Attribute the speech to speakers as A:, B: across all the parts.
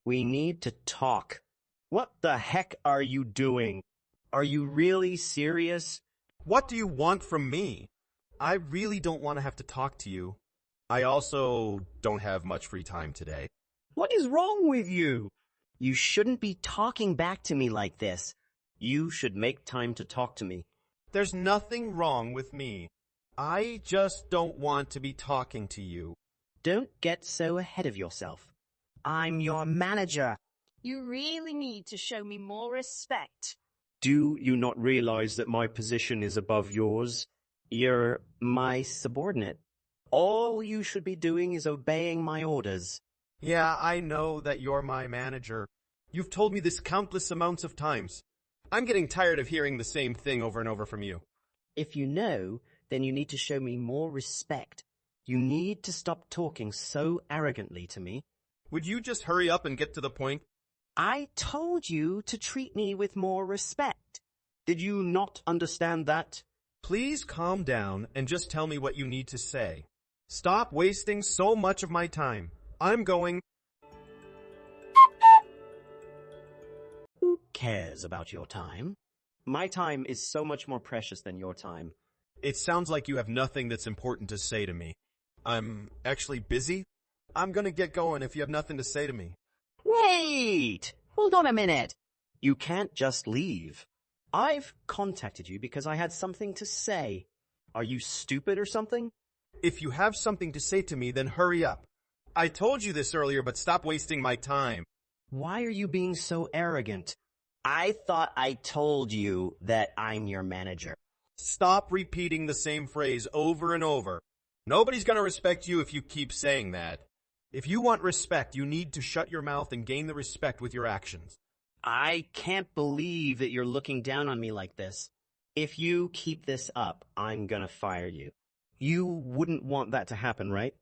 A: We need to talk. What the heck are you doing? Are you really serious?
B: What do you want from me? I really don't want to have to talk to you. I also don't have much free time today.
A: What is wrong with you? You shouldn't be talking back to me like this. You should make time to talk to me.
B: There's nothing wrong with me. I just don't want to be talking to you.
A: Don't get so ahead of yourself. I'm your manager.
C: You really need to show me more respect.
A: Do you not realize that my position is above yours? You're my subordinate. All you should be doing is obeying my orders.
B: Yeah, I know that you're my manager. You've told me this countless amounts of times. I'm getting tired of hearing the same thing over and over from you.
A: If you know, then you need to show me more respect. You need to stop talking so arrogantly to me.
B: Would you just hurry up and get to the point?
A: I told you to treat me with more respect. Did you not understand that?
B: Please calm down and just tell me what you need to say. Stop wasting so much of my time. I'm going...
A: Who cares about your time? My time is so much more precious than your time.
B: It sounds like you have nothing that's important to say to me. I'm actually busy. I'm gonna get going if you have nothing to say to me.
A: Wait! Hold on a minute. You can't just leave. I've contacted you because I had something to say. Are you stupid or something?
B: If you have something to say to me, then hurry up. I told you this earlier, but stop wasting my time.
A: Why are you being so arrogant? I thought I told you that I'm your manager.
B: Stop repeating the same phrase over and over. Nobody's gonna respect you if you keep saying that. If you want respect, you need to shut your mouth and gain the respect with your actions.
A: I can't believe that you're looking down on me like this. If you keep this up, I'm gonna fire you. You wouldn't want that to happen, right?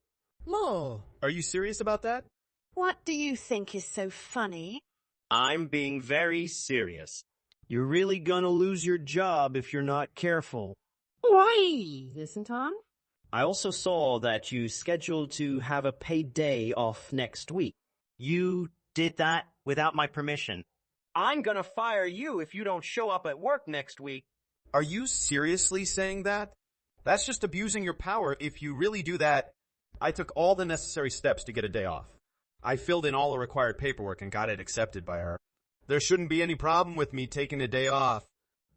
B: No. Are you serious about that?
C: What do you think is so funny?
A: I'm being very serious. You're really gonna lose your job if you're not careful.
C: Why? Listen, Tom.
A: I also saw that you scheduled to have a paid day off next week. You did that without my permission. I'm gonna fire you if you don't show up at work next week.
B: Are you seriously saying that? That's just abusing your power. If you really do that, I took all the necessary steps to get a day off. I filled in all the required paperwork and got it accepted by her. There shouldn't be any problem with me taking a day off.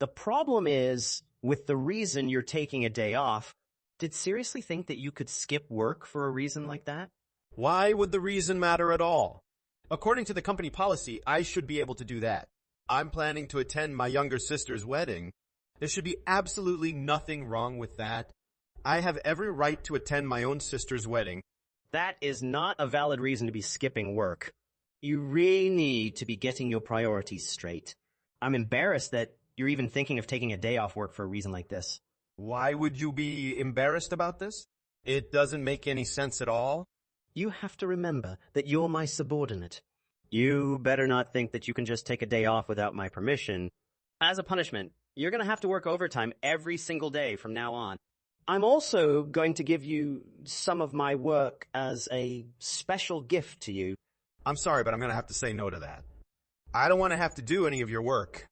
A: The problem is, with the reason you're taking a day off, did seriously think that you could skip work for a reason like that?
B: Why would the reason matter at all? According to the company policy, I should be able to do that. I'm planning to attend my younger sister's wedding. There should be absolutely nothing wrong with that. I have every right to attend my own sister's wedding.
A: That is not a valid reason to be skipping work. You really need to be getting your priorities straight. I'm embarrassed that you're even thinking of taking a day off work for a reason like this.
B: Why would you be embarrassed about this? It doesn't make any sense at all.
A: You have to remember that you're my subordinate. You better not think that you can just take a day off without my permission. As a punishment, you're going to have to work overtime every single day from now on. I'm also going to give you some of my work as a special gift to you.
B: I'm sorry, but I'm going to have to say no to that. I don't want to have to do any of your work.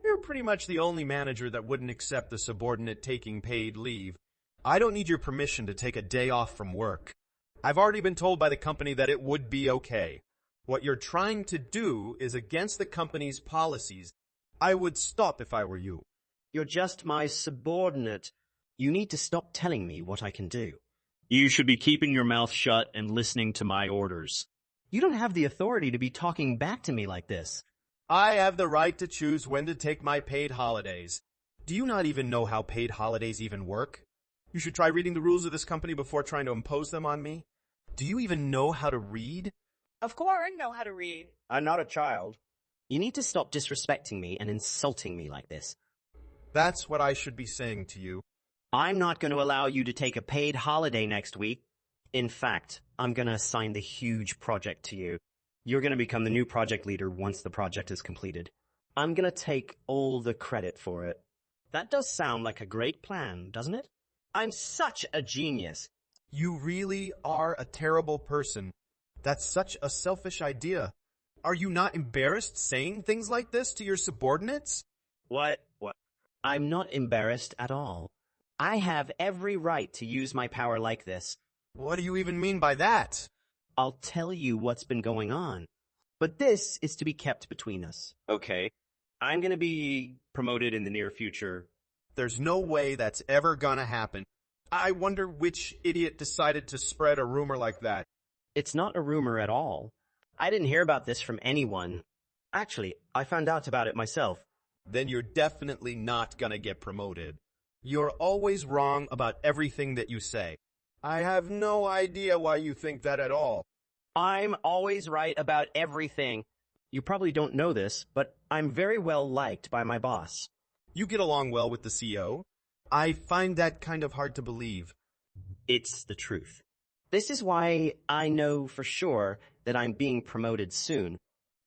B: You're pretty much the only manager that wouldn't accept the subordinate taking paid leave. I don't need your permission to take a day off from work. I've already been told by the company that it would be okay. What you're trying to do is against the company's policies. I would stop if I were you.
A: You're just my subordinate. You need to stop telling me what I can do. You should be keeping your mouth shut and listening to my orders. You don't have the authority to be talking back to me like this.
B: I have the right to choose when to take my paid holidays. Do you not even know how paid holidays even work? You should try reading the rules of this company before trying to impose them on me. Do you even know how to read?
C: Of course I know how to read.
A: I'm not a child. You need to stop disrespecting me and insulting me like this.
B: That's what I should be saying to you.
A: I'm not going to allow you to take a paid holiday next week. In fact, I'm going to assign the huge project to you. You're going to become the new project leader once the project is completed. I'm going to take all the credit for it. That does sound like a great plan, doesn't it? I'm such a genius.
B: You really are a terrible person. That's such a selfish idea. Are you not embarrassed saying things like this to your subordinates?
A: What? I'm not embarrassed at all. I have every right to use my power like this.
B: What do you even mean by that?
A: I'll tell you what's been going on. But this is to be kept between us. Okay. I'm gonna be promoted in the near future.
B: There's no way that's ever gonna happen. I wonder which idiot decided to spread a rumor like that.
A: It's not a rumor at all. I didn't hear about this from anyone. Actually, I found out about it myself.
B: Then you're definitely not gonna get promoted. You're always wrong about everything that you say. I have no idea why you think that at all.
A: I'm always right about everything. You probably don't know this, but I'm very well liked by my boss.
B: You get along well with the CEO? I find that kind of hard to believe.
A: It's the truth. This is why I know for sure that I'm being promoted soon.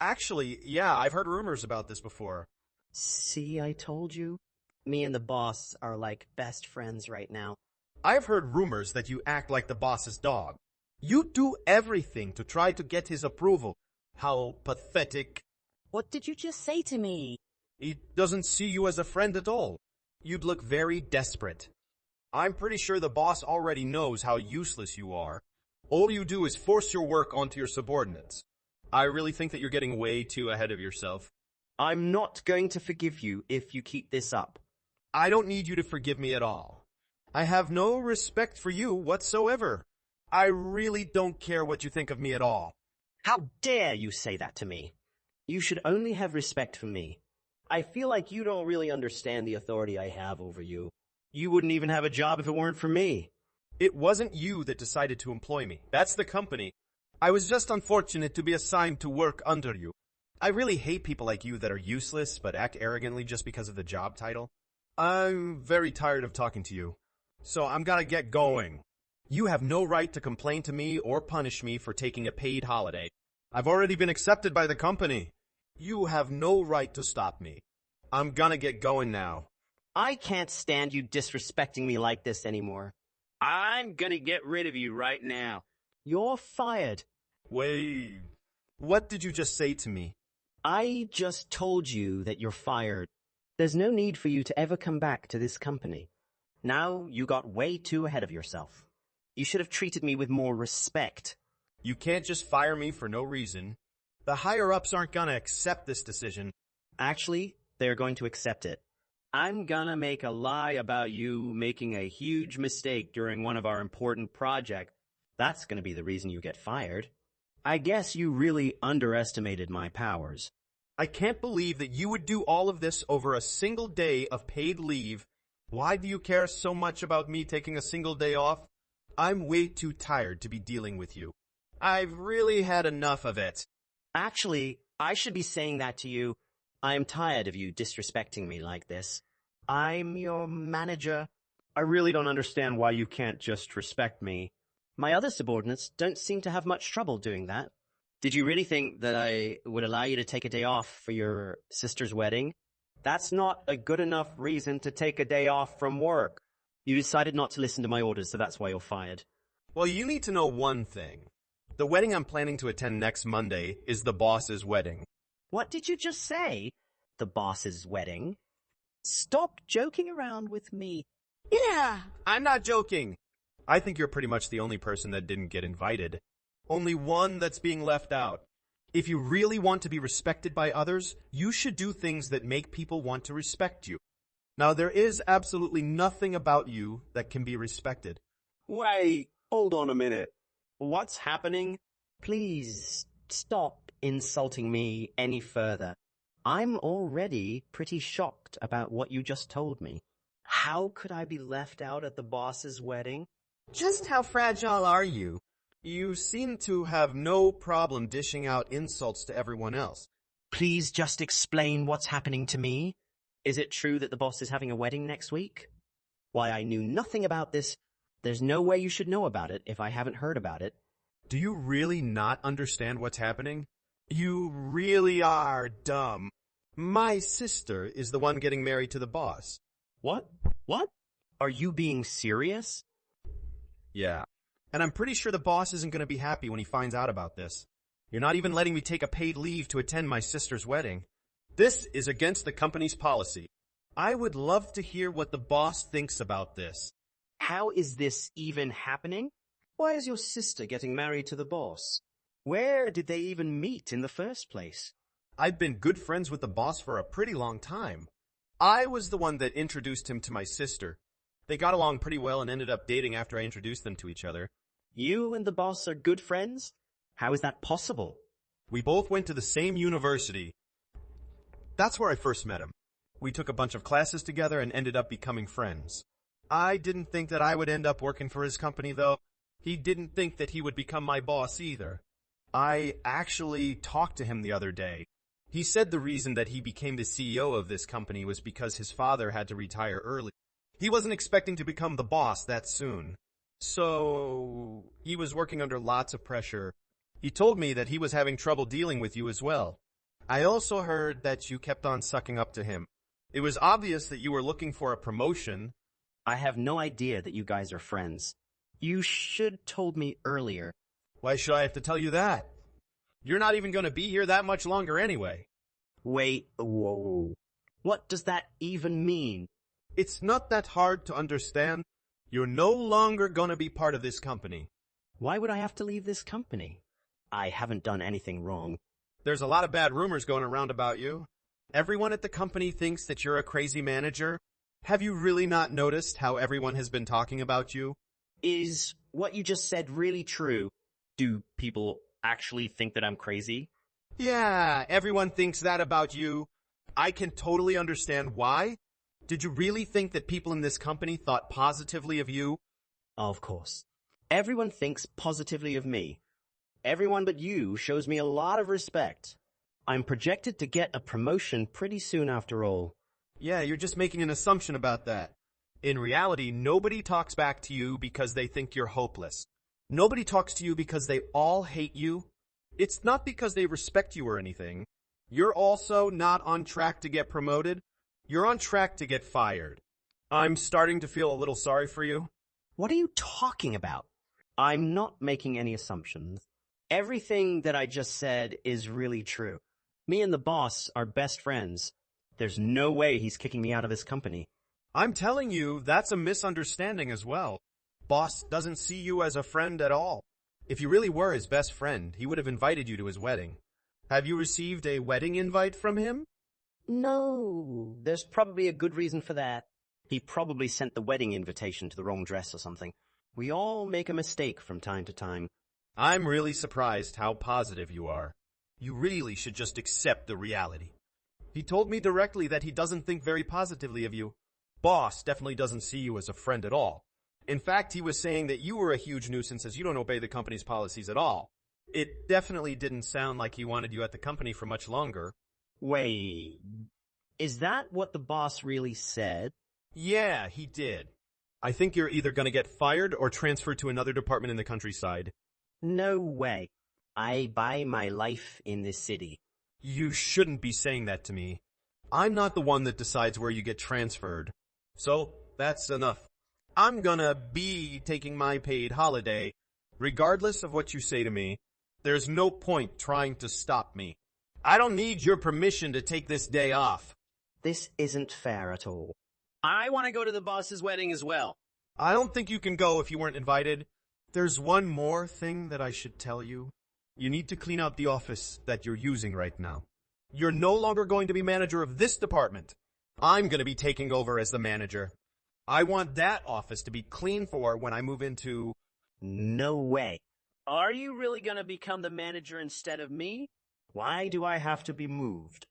B: Actually, yeah, I've heard rumors about this before.
A: See, I told you. Me and the boss are like best friends right now.
B: I've heard rumors that you act like the boss's dog. You do everything to try to get his approval. How pathetic.
C: What did you just say to me?
B: He doesn't see you as a friend at all. You'd look very desperate. I'm pretty sure the boss already knows how useless you are. All you do is force your work onto your subordinates. I really think that you're getting way too ahead of yourself.
A: I'm not going to forgive you if you keep this up.
B: I don't need you to forgive me at all. I have no respect for you whatsoever. I really don't care what you think of me at all.
A: How dare you say that to me? You should only have respect for me. I feel like you don't really understand the authority I have over you. You wouldn't even have a job if it weren't for me.
B: It wasn't you that decided to employ me. That's the company. I was just unfortunate to be assigned to work under you. I really hate people like you that are useless but act arrogantly just because of the job title. I'm very tired of talking to you, so I'm gonna get going. You have no right to complain to me or punish me for taking a paid holiday. I've already been accepted by the company. You have no right to stop me. I'm gonna get going now.
A: I can't stand you disrespecting me like this anymore. I'm gonna get rid of you right now. You're fired.
B: Wait, what did you just say to me?
A: I just told you that you're fired. There's no need for you to ever come back to this company. Now you got way too ahead of yourself. You should have treated me with more respect.
B: You can't just fire me for no reason. The higher-ups aren't gonna accept this decision.
A: Actually, they're going to accept it. I'm gonna make a lie about you making a huge mistake during one of our important projects. That's gonna be the reason you get fired. I guess you really underestimated my powers.
B: I can't believe that you would do all of this over a single day of paid leave. Why do you care so much about me taking a single day off? I'm way too tired to be dealing with you. I've really had enough of it.
A: Actually, I should be saying that to you. I am tired of you disrespecting me like this. I'm your manager. I really don't understand why you can't just respect me. My other subordinates don't seem to have much trouble doing that. Did you really think that I would allow you to take a day off for your sister's wedding? That's not a good enough reason to take a day off from work. You decided not to listen to my orders, so that's why you're fired.
B: Well, you need to know one thing. The wedding I'm planning to attend next Monday is the boss's wedding.
A: What did you just say? The boss's wedding? Stop joking around with me.
C: Yeah.
B: I'm not joking. I think you're pretty much the only person that didn't get invited. Only one that's being left out. If you really want to be respected by others, you should do things that make people want to respect you. Now, there is absolutely nothing about you that can be respected.
A: Wait, hold on a minute. What's happening? Please, stop insulting me any further. I'm already pretty shocked about what you just told me. How could I be left out at the boss's wedding?
B: Just how fragile are you? You seem to have no problem dishing out insults to everyone else.
A: Please just explain what's happening to me. Is it true that the boss is having a wedding next week? Why, I knew nothing about this. There's no way you should know about it if I haven't heard about it.
B: Do you really not understand what's happening? You really are dumb. My sister is the one getting married to the boss.
A: What? What? Are you being serious?
B: Yeah. And I'm pretty sure the boss isn't going to be happy when he finds out about this. You're not even letting me take a paid leave to attend my sister's wedding. This is against the company's policy. I would love to hear what the boss thinks about this.
A: How is this even happening? Why is your sister getting married to the boss? Where did they even meet in the first place?
B: I've been good friends with the boss for a pretty long time. I was the one that introduced him to my sister. They got along pretty well and ended up dating after I introduced them to each other.
A: You and the boss are good friends? How is that possible?
B: We both went to the same university. That's where I first met him. We took a bunch of classes together and ended up becoming friends. I didn't think that I would end up working for his company, though. He didn't think that he would become my boss either. I actually talked to him the other day. He said the reason that he became the CEO of this company was because his father had to retire early. He wasn't expecting to become the boss that soon. So, he was working under lots of pressure. He told me that he was having trouble dealing with you as well. I also heard that you kept on sucking up to him. It was obvious that you were looking for a promotion.
A: I have no idea that you guys are friends. You should told me earlier.
B: Why should I have to tell you that? You're not even going to be here that much longer anyway.
A: Wait, whoa. What does that even mean?
B: It's not that hard to understand. You're no longer going to be part of this company.
A: Why would I have to leave this company? I haven't done anything wrong.
B: There's a lot of bad rumors going around about you. Everyone at the company thinks that you're a crazy manager. Have you really not noticed how everyone has been talking about you?
A: Is what you just said really true? Do people actually think that I'm crazy?
B: Yeah, everyone thinks that about you. I can totally understand why. Did you really think that people in this company thought positively of you?
A: Of course. Everyone thinks positively of me. Everyone but you shows me a lot of respect. I'm projected to get a promotion pretty soon after all.
B: Yeah, you're just making an assumption about that. In reality, nobody talks back to you because they think you're hopeless. Nobody talks to you because they all hate you. It's not because they respect you or anything. You're also not on track to get promoted. You're on track to get fired. I'm starting to feel a little sorry for you.
A: What are you talking about? I'm not making any assumptions. Everything that I just said is really true. Me and the boss are best friends. There's no way he's kicking me out of his company.
B: I'm telling you, that's a misunderstanding as well. Boss doesn't see you as a friend at all. If you really were his best friend, he would have invited you to his wedding. Have you received a wedding invite from him?
A: No, there's probably a good reason for that. He probably sent the wedding invitation to the wrong dress or something. We all make a mistake from time to time.
B: I'm really surprised how positive you are. You really should just accept the reality. He told me directly that he doesn't think very positively of you. Boss definitely doesn't see you as a friend at all. In fact, he was saying that you were a huge nuisance as you don't obey the company's policies at all. It definitely didn't sound like he wanted you at the company for much longer.
A: Wait, is that what the boss really said?
B: Yeah, he did. I think you're either going to get fired or transferred to another department in the countryside.
A: No way. I buy my life in this city.
B: You shouldn't be saying that to me. I'm not the one that decides where you get transferred. So, that's enough. I'm gonna be taking my paid holiday. Regardless of what you say to me, there's no point trying to stop me. I don't need your permission to take this day off.
A: This isn't fair at all. I want to go to the boss's wedding as well.
B: I don't think you can go if you weren't invited. There's one more thing that I should tell you. You need to clean out the office that you're using right now. You're no longer going to be manager of this department. I'm going to be taking over as the manager. I want that office to be clean for when I move into...
A: No way. Are you really going to become the manager instead of me? Why do I have to be moved?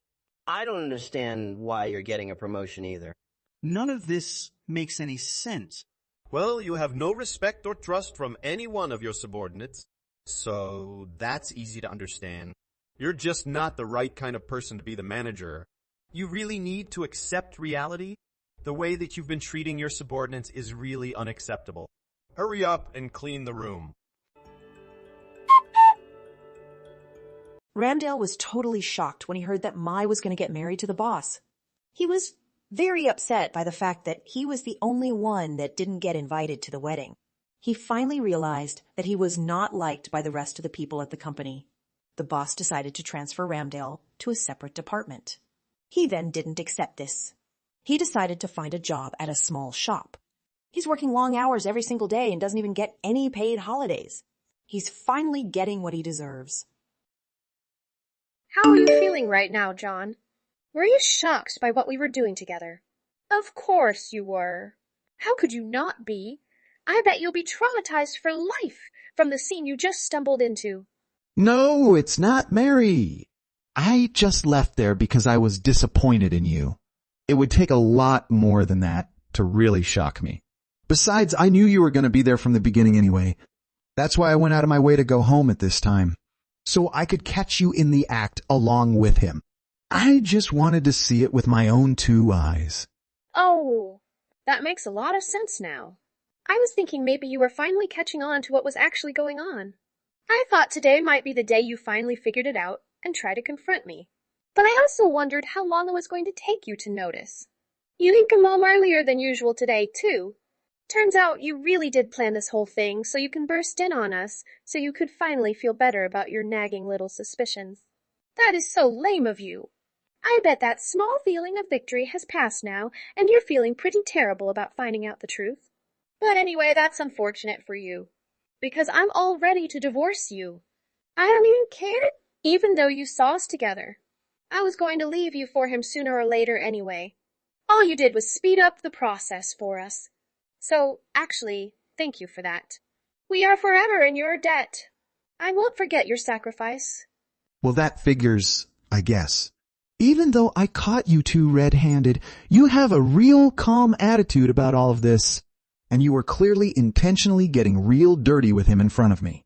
A: I don't understand why you're getting a promotion either.
D: None of this makes any sense.
B: Well, you have no respect or trust from any one of your subordinates. So, that's easy to understand. You're just not the right kind of person to be the manager. You really need to accept reality. The way that you've been treating your subordinates is really unacceptable. Hurry up and clean the room.
E: Ramdale was totally shocked when he heard that Mai was going to get married to the boss. He was very upset by the fact that he was the only one that didn't get invited to the wedding. He finally realized that he was not liked by the rest of the people at the company. the boss decided to transfer Ramdale to a separate department. He then didn't accept this. He decided to find a job at a small shop. He's working long hours every single day and doesn't even get any paid holidays. He's finally getting what he deserves.
F: How are you feeling right now, John? Were you shocked by what we were doing together? Of course you were. How could you not be? I bet you'll be traumatized for life from the scene you just stumbled into.
G: No, it's not Mary. I just left there because I was disappointed in you. It would take a lot more than that to really shock me. Besides, I knew you were going to be there from the beginning anyway. That's why I went out of my way to go home at this time, so I could catch you in the act along with him. I just wanted to see it with my own 2 eyes.
F: Oh, that makes a lot of sense now. I was thinking maybe you were finally catching on to what was actually going on. I thought today might be the day you finally figured it out and tried to confront me. But I also wondered how long it was going to take you to notice. You didn't come home earlier than usual today, too. Turns out you really did plan this whole thing so you can burst in on us so you could finally feel better about your nagging little suspicions. That is so lame of you. I bet that small feeling of victory has passed now, and you're feeling pretty terrible about finding out the truth. But anyway, that's unfortunate for you, because I'm all ready to divorce you. I don't even care, even though you saw us together. I was going to leave you for him sooner or later anyway. All you did was speed up the process for us. So, actually, thank you for that. We are forever in your debt. I won't forget your sacrifice.
G: Well, that figures, I guess. Even though I caught you 2 red-handed, you have a real calm attitude about all of this, and you were clearly intentionally getting real dirty with him in front of me.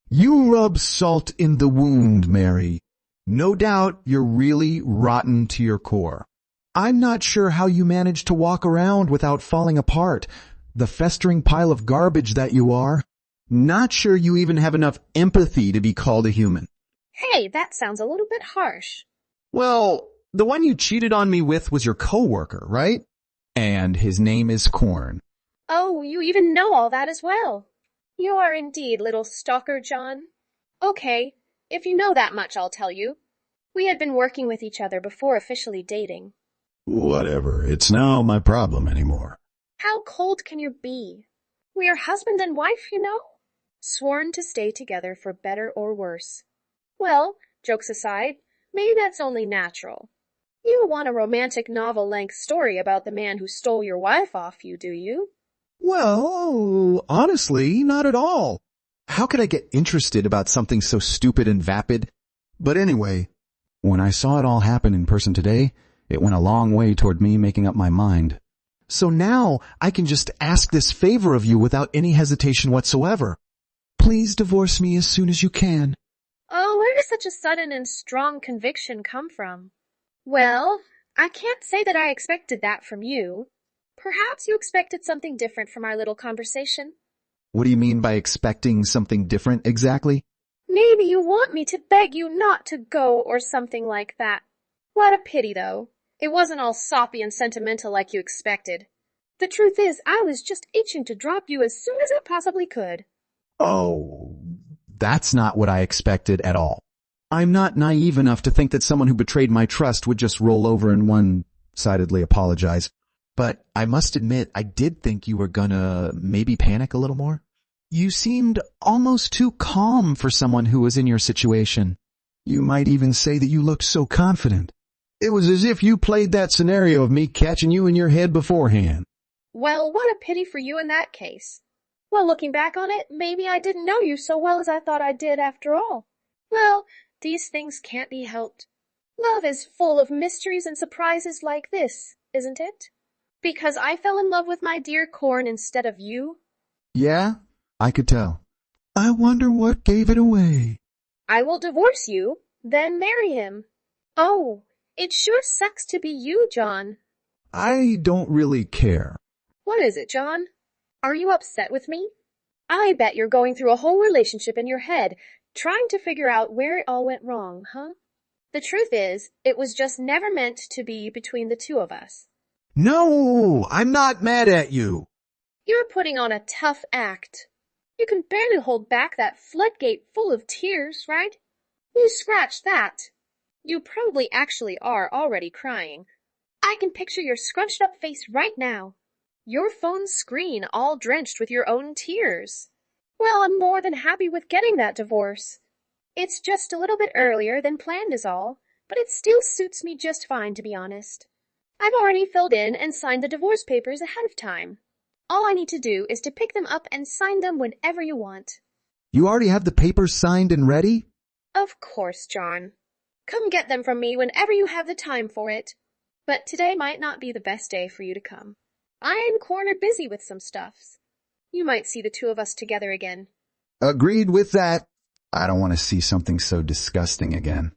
G: You rub salt in the wound, Mary. No doubt you're really rotten to your core. I'm not sure how you managed to walk around without falling apart, the festering pile of garbage that you are. Not sure you even have enough empathy to be called a human.
F: Hey, that sounds a little bit harsh.
G: Well, the one you cheated on me with was your coworker, right? And his name is Corn.
F: Oh, you even know all that as well. You are indeed little stalker, John. Okay, if you know that much, I'll tell you. We had been working with each other before officially dating.
G: Whatever, it's now my problem anymore.
F: How cold can you be? We are husband and wife, you know. Sworn to stay together for better or worse. Well, jokes aside, maybe that's only natural. You don't want a romantic novel-length story about the man who stole your wife off you, do you?
G: Well, honestly, not at all. How could I get interested about something so stupid and vapid? But anyway, when I saw it all happen in person today, it went a long way toward me making up my mind. So now I can just ask this favor of you without any hesitation whatsoever. Please divorce me as soon as you can.
F: Oh, where does such a sudden and strong conviction come from? Well, I can't say that I expected that from you. Perhaps you expected something different from our little conversation.
G: What do you mean by expecting something different exactly?
F: Maybe you want me to beg you not to go or something like that. What a pity, though. It wasn't all soppy and sentimental like you expected. The truth is, I was just itching to drop you as soon as I possibly could.
G: Oh, that's not what I expected at all. I'm not naive enough to think that someone who betrayed my trust would just roll over and one-sidedly apologize. But I must admit, I did think you were gonna maybe panic a little more. You seemed almost too calm for someone who was in your situation. You might even say that you looked so confident. It was as if you played that scenario of me catching you in your head beforehand.
F: Well, what a pity for you in that case. Well, looking back on it, maybe I didn't know you so well as I thought I did after all. Well, these things can't be helped. Love is full of mysteries and surprises like this, isn't it? Because I fell in love with my dear Corn instead of you.
G: Yeah, I could tell. I wonder what gave it away.
F: I will divorce you, then marry him. Oh, it sure sucks to be you, John.
G: I don't really care.
F: What is it, John? Are you upset with me? I bet you're going through a whole relationship in your head, trying to figure out where it all went wrong, huh? The truth is, it was just never meant to be between the two of us.
G: No, I'm not mad at you.
F: You're putting on a tough act. You can barely hold back that floodgate full of tears, right? You scratch that. You probably actually are already crying. I can picture your scrunched up face right now. Your phone screen all drenched with your own tears. Well, I'm more than happy with getting that divorce. It's just a little bit earlier than planned is all, but it still suits me just fine, to be honest. I've already filled in and signed the divorce papers ahead of time. All I need to do is to pick them up and sign them whenever you want.
G: You already have the papers signed and ready?
F: Of course, John. Come get them from me whenever you have the time for it. But today might not be the best day for you to come. I am cornered busy with some stuffs. You might see the two of us together again.
G: Agreed with that. I don't want to see something so disgusting again.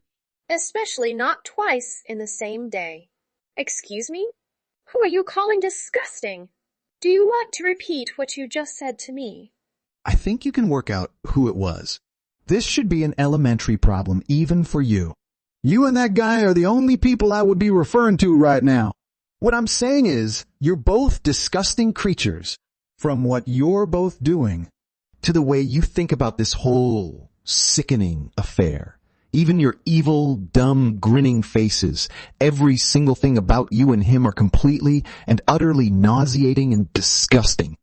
F: Especially not twice in the same day. Excuse me? Who are you calling disgusting? Do you want to repeat what you just said to me?
G: I think you can work out who it was. This should be an elementary problem even for you. You and that guy are the only people I would be referring to right now. What I'm saying is, you're both disgusting creatures. From what you're both doing, to the way you think about this whole sickening affair. Even your evil, dumb, grinning faces. Every single thing about you and him are completely and utterly nauseating and disgusting.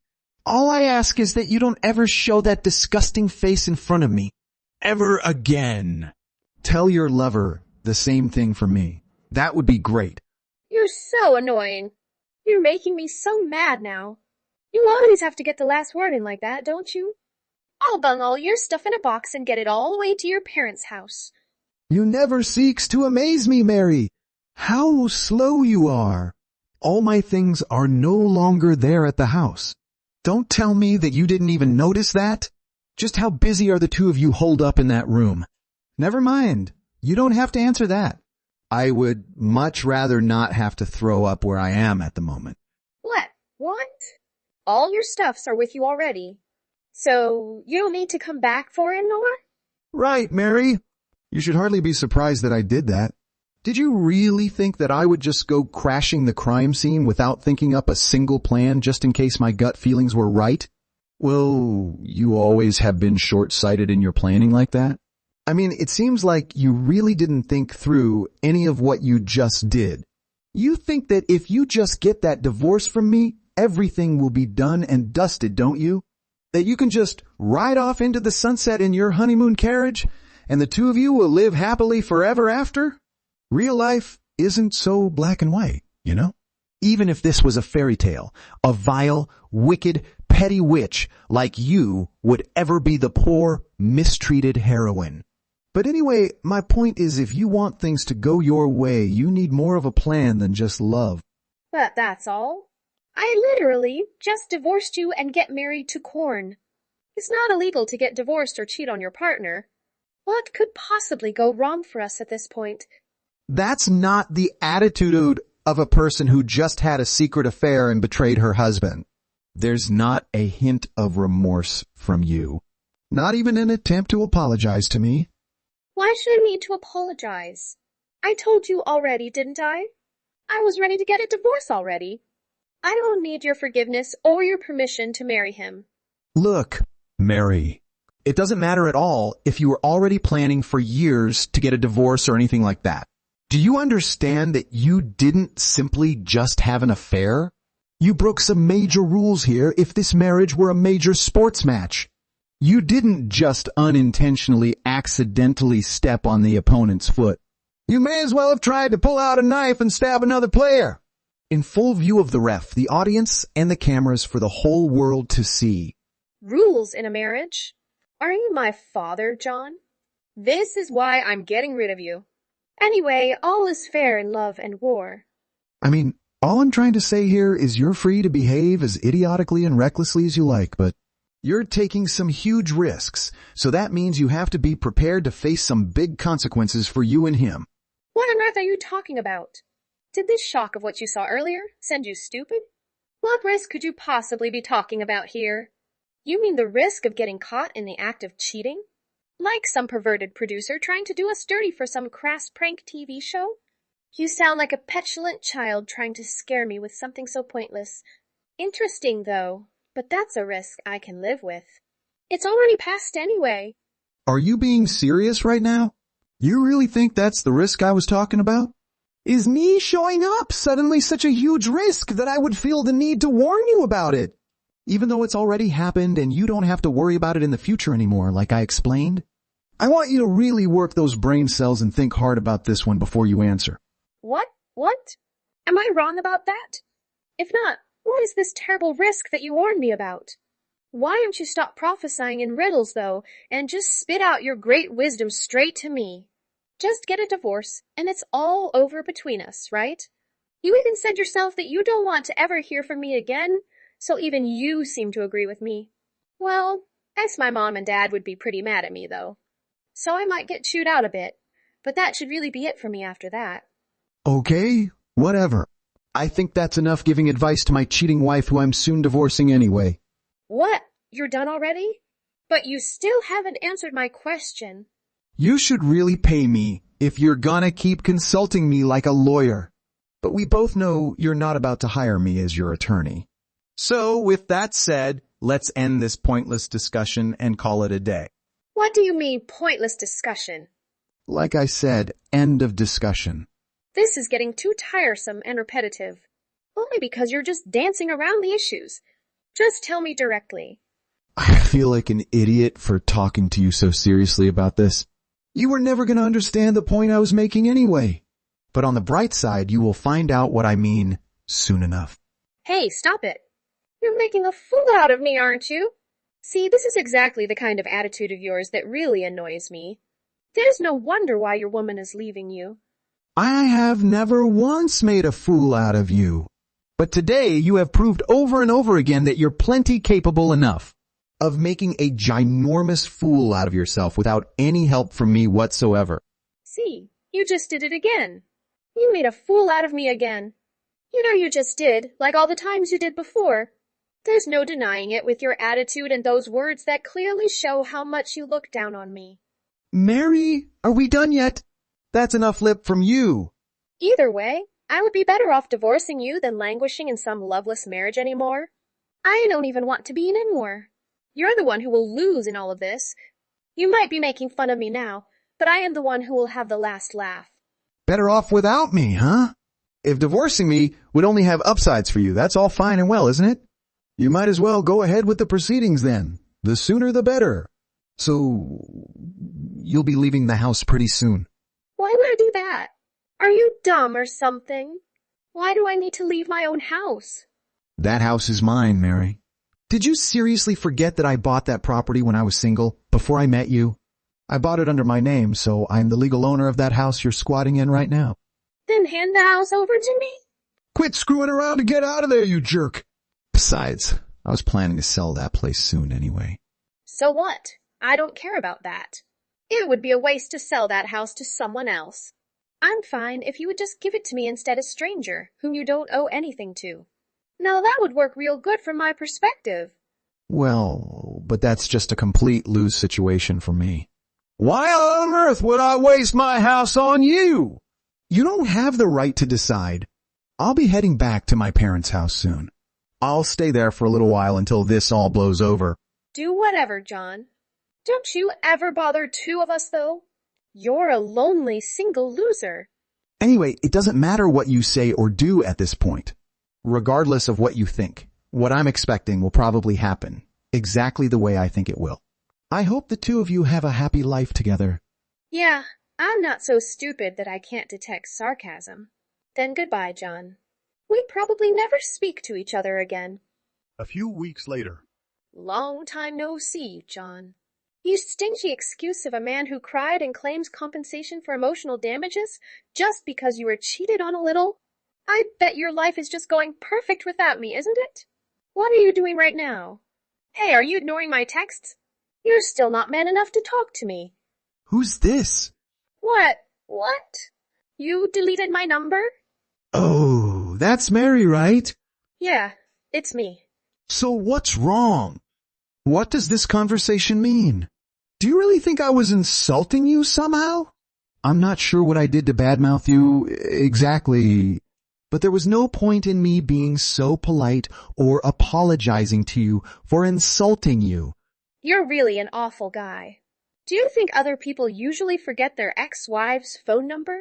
G: All I ask is that you don't ever show that disgusting face in front of me. Ever again. Tell your lover the same thing from me. That would be great.
F: You're so annoying. You're making me so mad now. You always have to get the last word in like that, don't you? I'll bung all your stuff in a box and get it all the way to your parents' house.
G: You never seeks to amaze me, Mary. How slow you are. All my things are no longer there at the house. Don't tell me that you didn't even notice that. Just how busy are the two of you holed up in that room? Never mind. You don't have to answer that. I would much rather not have to throw up where I am at the moment.
F: What? All your stuffs are with you already. So you don't need to come back for it, Nora?
G: Right, Mary. You should hardly be surprised that I did that. Did you really think that I would just go crashing the crime scene without thinking up a single plan just in case my gut feelings were right? Well, you always have been short-sighted in your planning like that. I mean, it seems like you really didn't think through any of what you just did. You think that if you just get that divorce from me, everything will be done and dusted, don't you? That you can just ride off into the sunset in your honeymoon carriage, and the two of you will live happily forever after? Real life isn't so black and white, you know? Even if this was a fairy tale, a vile, wicked, petty witch like you would ever be the poor, mistreated heroine. But anyway, my point is if you want things to go your way, you need more of a plan than just love.
F: But that's all. I literally just divorced you and get married to corn. It's not illegal to get divorced or cheat on your partner. What could possibly go wrong for us at this point?
G: That's not the attitude of a person who just had a secret affair and betrayed her husband. There's not a hint of remorse from you. Not even an attempt to apologize to me.
F: Why should I need to apologize? I told you already, didn't I? I was ready to get a divorce already. I don't need your forgiveness or your permission to marry him.
G: Look, Mary, it doesn't matter at all if you were already planning for years to get a divorce or anything like that. Do you understand that you didn't simply just have an affair? You broke some major rules here if this marriage were a major sports match. You didn't just unintentionally, accidentally step on the opponent's foot. You may as well have tried to pull out a knife and stab another player. In full view of the ref, the audience, and the cameras for the whole world to see.
F: Rules in a marriage? Are you my father, John? This is why I'm getting rid of you. Anyway, all is fair in love and war.
G: I mean, all I'm trying to say here is you're free to behave as idiotically and recklessly as you like, but you're taking some huge risks, so that means you have to be prepared to face some big consequences for you and him.
F: What on earth are you talking about? Did this shock of what you saw earlier send you stupid? What risk could you possibly be talking about here? You mean the risk of getting caught in the act of cheating? Like some perverted producer trying to do us dirty for some crass prank TV show? You sound like a petulant child trying to scare me with something so pointless. Interesting, though, but that's a risk I can live with. It's already passed anyway.
G: Are you being serious right now? You really think that's the risk I was talking about? Is me showing up suddenly such a huge risk that I would feel the need to warn you about it? Even though it's already happened and you don't have to worry about it in the future anymore, like I explained? I want you to really work those brain cells and think hard about this one before you answer.
F: What? What? Am I wrong about that? If not, what is this terrible risk that you warned me about? Why don't you stop prophesying in riddles, though, and just spit out your great wisdom straight to me? Just get a divorce, and it's all over between us, right? You even said yourself that you don't want to ever hear from me again, so even you seem to agree with me. Well, I guess my mom and dad would be pretty mad at me, though. So I might get chewed out a bit, but that should really be it for me after that.
G: Okay, whatever. I think that's enough giving advice to my cheating wife who I'm soon divorcing anyway.
F: What? You're done already? But you still haven't answered my question.
G: You should really pay me if you're gonna keep consulting me like a lawyer. But we both know you're not about to hire me as your attorney. So, with that said, let's end this pointless discussion and call it a day.
F: What do you mean, pointless discussion?
G: Like I said, end of discussion.
F: This is getting too tiresome and repetitive. Only because you're just dancing around the issues. Just tell me directly.
G: I feel like an idiot for talking to you so seriously about this. You were never going to understand the point I was making anyway. But on the bright side, you will find out what I mean soon enough.
F: Hey, stop it. You're making a fool out of me, aren't you? See, this is exactly the kind of attitude of yours that really annoys me. There's no wonder why your woman is leaving you.
G: I have never once made a fool out of you. But today you have proved over and over again that you're plenty capable enough of making a ginormous fool out of yourself without any help from me whatsoever.
F: See, you just did it again. You made a fool out of me again. You know you just did, like all the times you did before. There's no denying it with your attitude and those words that clearly show how much you look down on me.
G: Mary, are we done yet? That's enough lip from you.
F: Either way, I would be better off divorcing you than languishing in some loveless marriage anymore. I don't even want to be in anymore. You're the one who will lose in all of this. You might be making fun of me now, but I am the one who will have the last laugh.
G: Better off without me, huh? If divorcing me would only have upsides for you, that's all fine and well, isn't it? You might as well go ahead with the proceedings then. The sooner the better. So, you'll be leaving the house pretty soon.
F: Why would I do that? Are you dumb or something? Why do I need to leave my own house?
G: That house is mine, Mary. Did you seriously forget that I bought that property when I was single, before I met you? I bought it under my name, so I'm the legal owner of that house you're squatting in right now.
F: Then hand the house over to me?
G: Quit screwing around and get out of there, you jerk! Besides, I was planning to sell that place soon anyway.
F: So what? I don't care about that. It would be a waste to sell that house to someone else. I'm fine if you would just give it to me instead of a stranger, whom you don't owe anything to. Now that would work real good from my perspective.
G: Well, but that's just a complete lose situation for me. Why on earth would I waste my house on you? You don't have the right to decide. I'll be heading back to my parents' house soon. I'll stay there for a little while until this all blows over.
F: Do whatever, John. Don't you ever bother two of us, though? You're a lonely, single loser.
G: Anyway, it doesn't matter what you say or do at this point. Regardless of what you think, what I'm expecting will probably happen, exactly the way I think it will. I hope the two of you have a happy life together.
F: Yeah, I'm not so stupid that I can't detect sarcasm. Then goodbye, John. We'd probably never speak to each other again.
B: A few weeks later.
F: Long time no see, John. You stingy excuse of a man who cried and claims compensation for emotional damages just because you were cheated on a little? I bet your life is just going perfect without me, isn't it? What are you doing right now? Hey, are you ignoring my texts? You're still not man enough to talk to me.
G: Who's this?
F: What? What? You deleted my number?
G: Oh, that's Mary, right?
F: Yeah, it's me.
G: So what's wrong? What does this conversation mean? Do you really think I was insulting you somehow? I'm not sure what I did to badmouth you exactly, but there was no point in me being so polite or apologizing to you for insulting you.
F: You're really an awful guy. Do you think other people usually forget their ex-wife's phone number?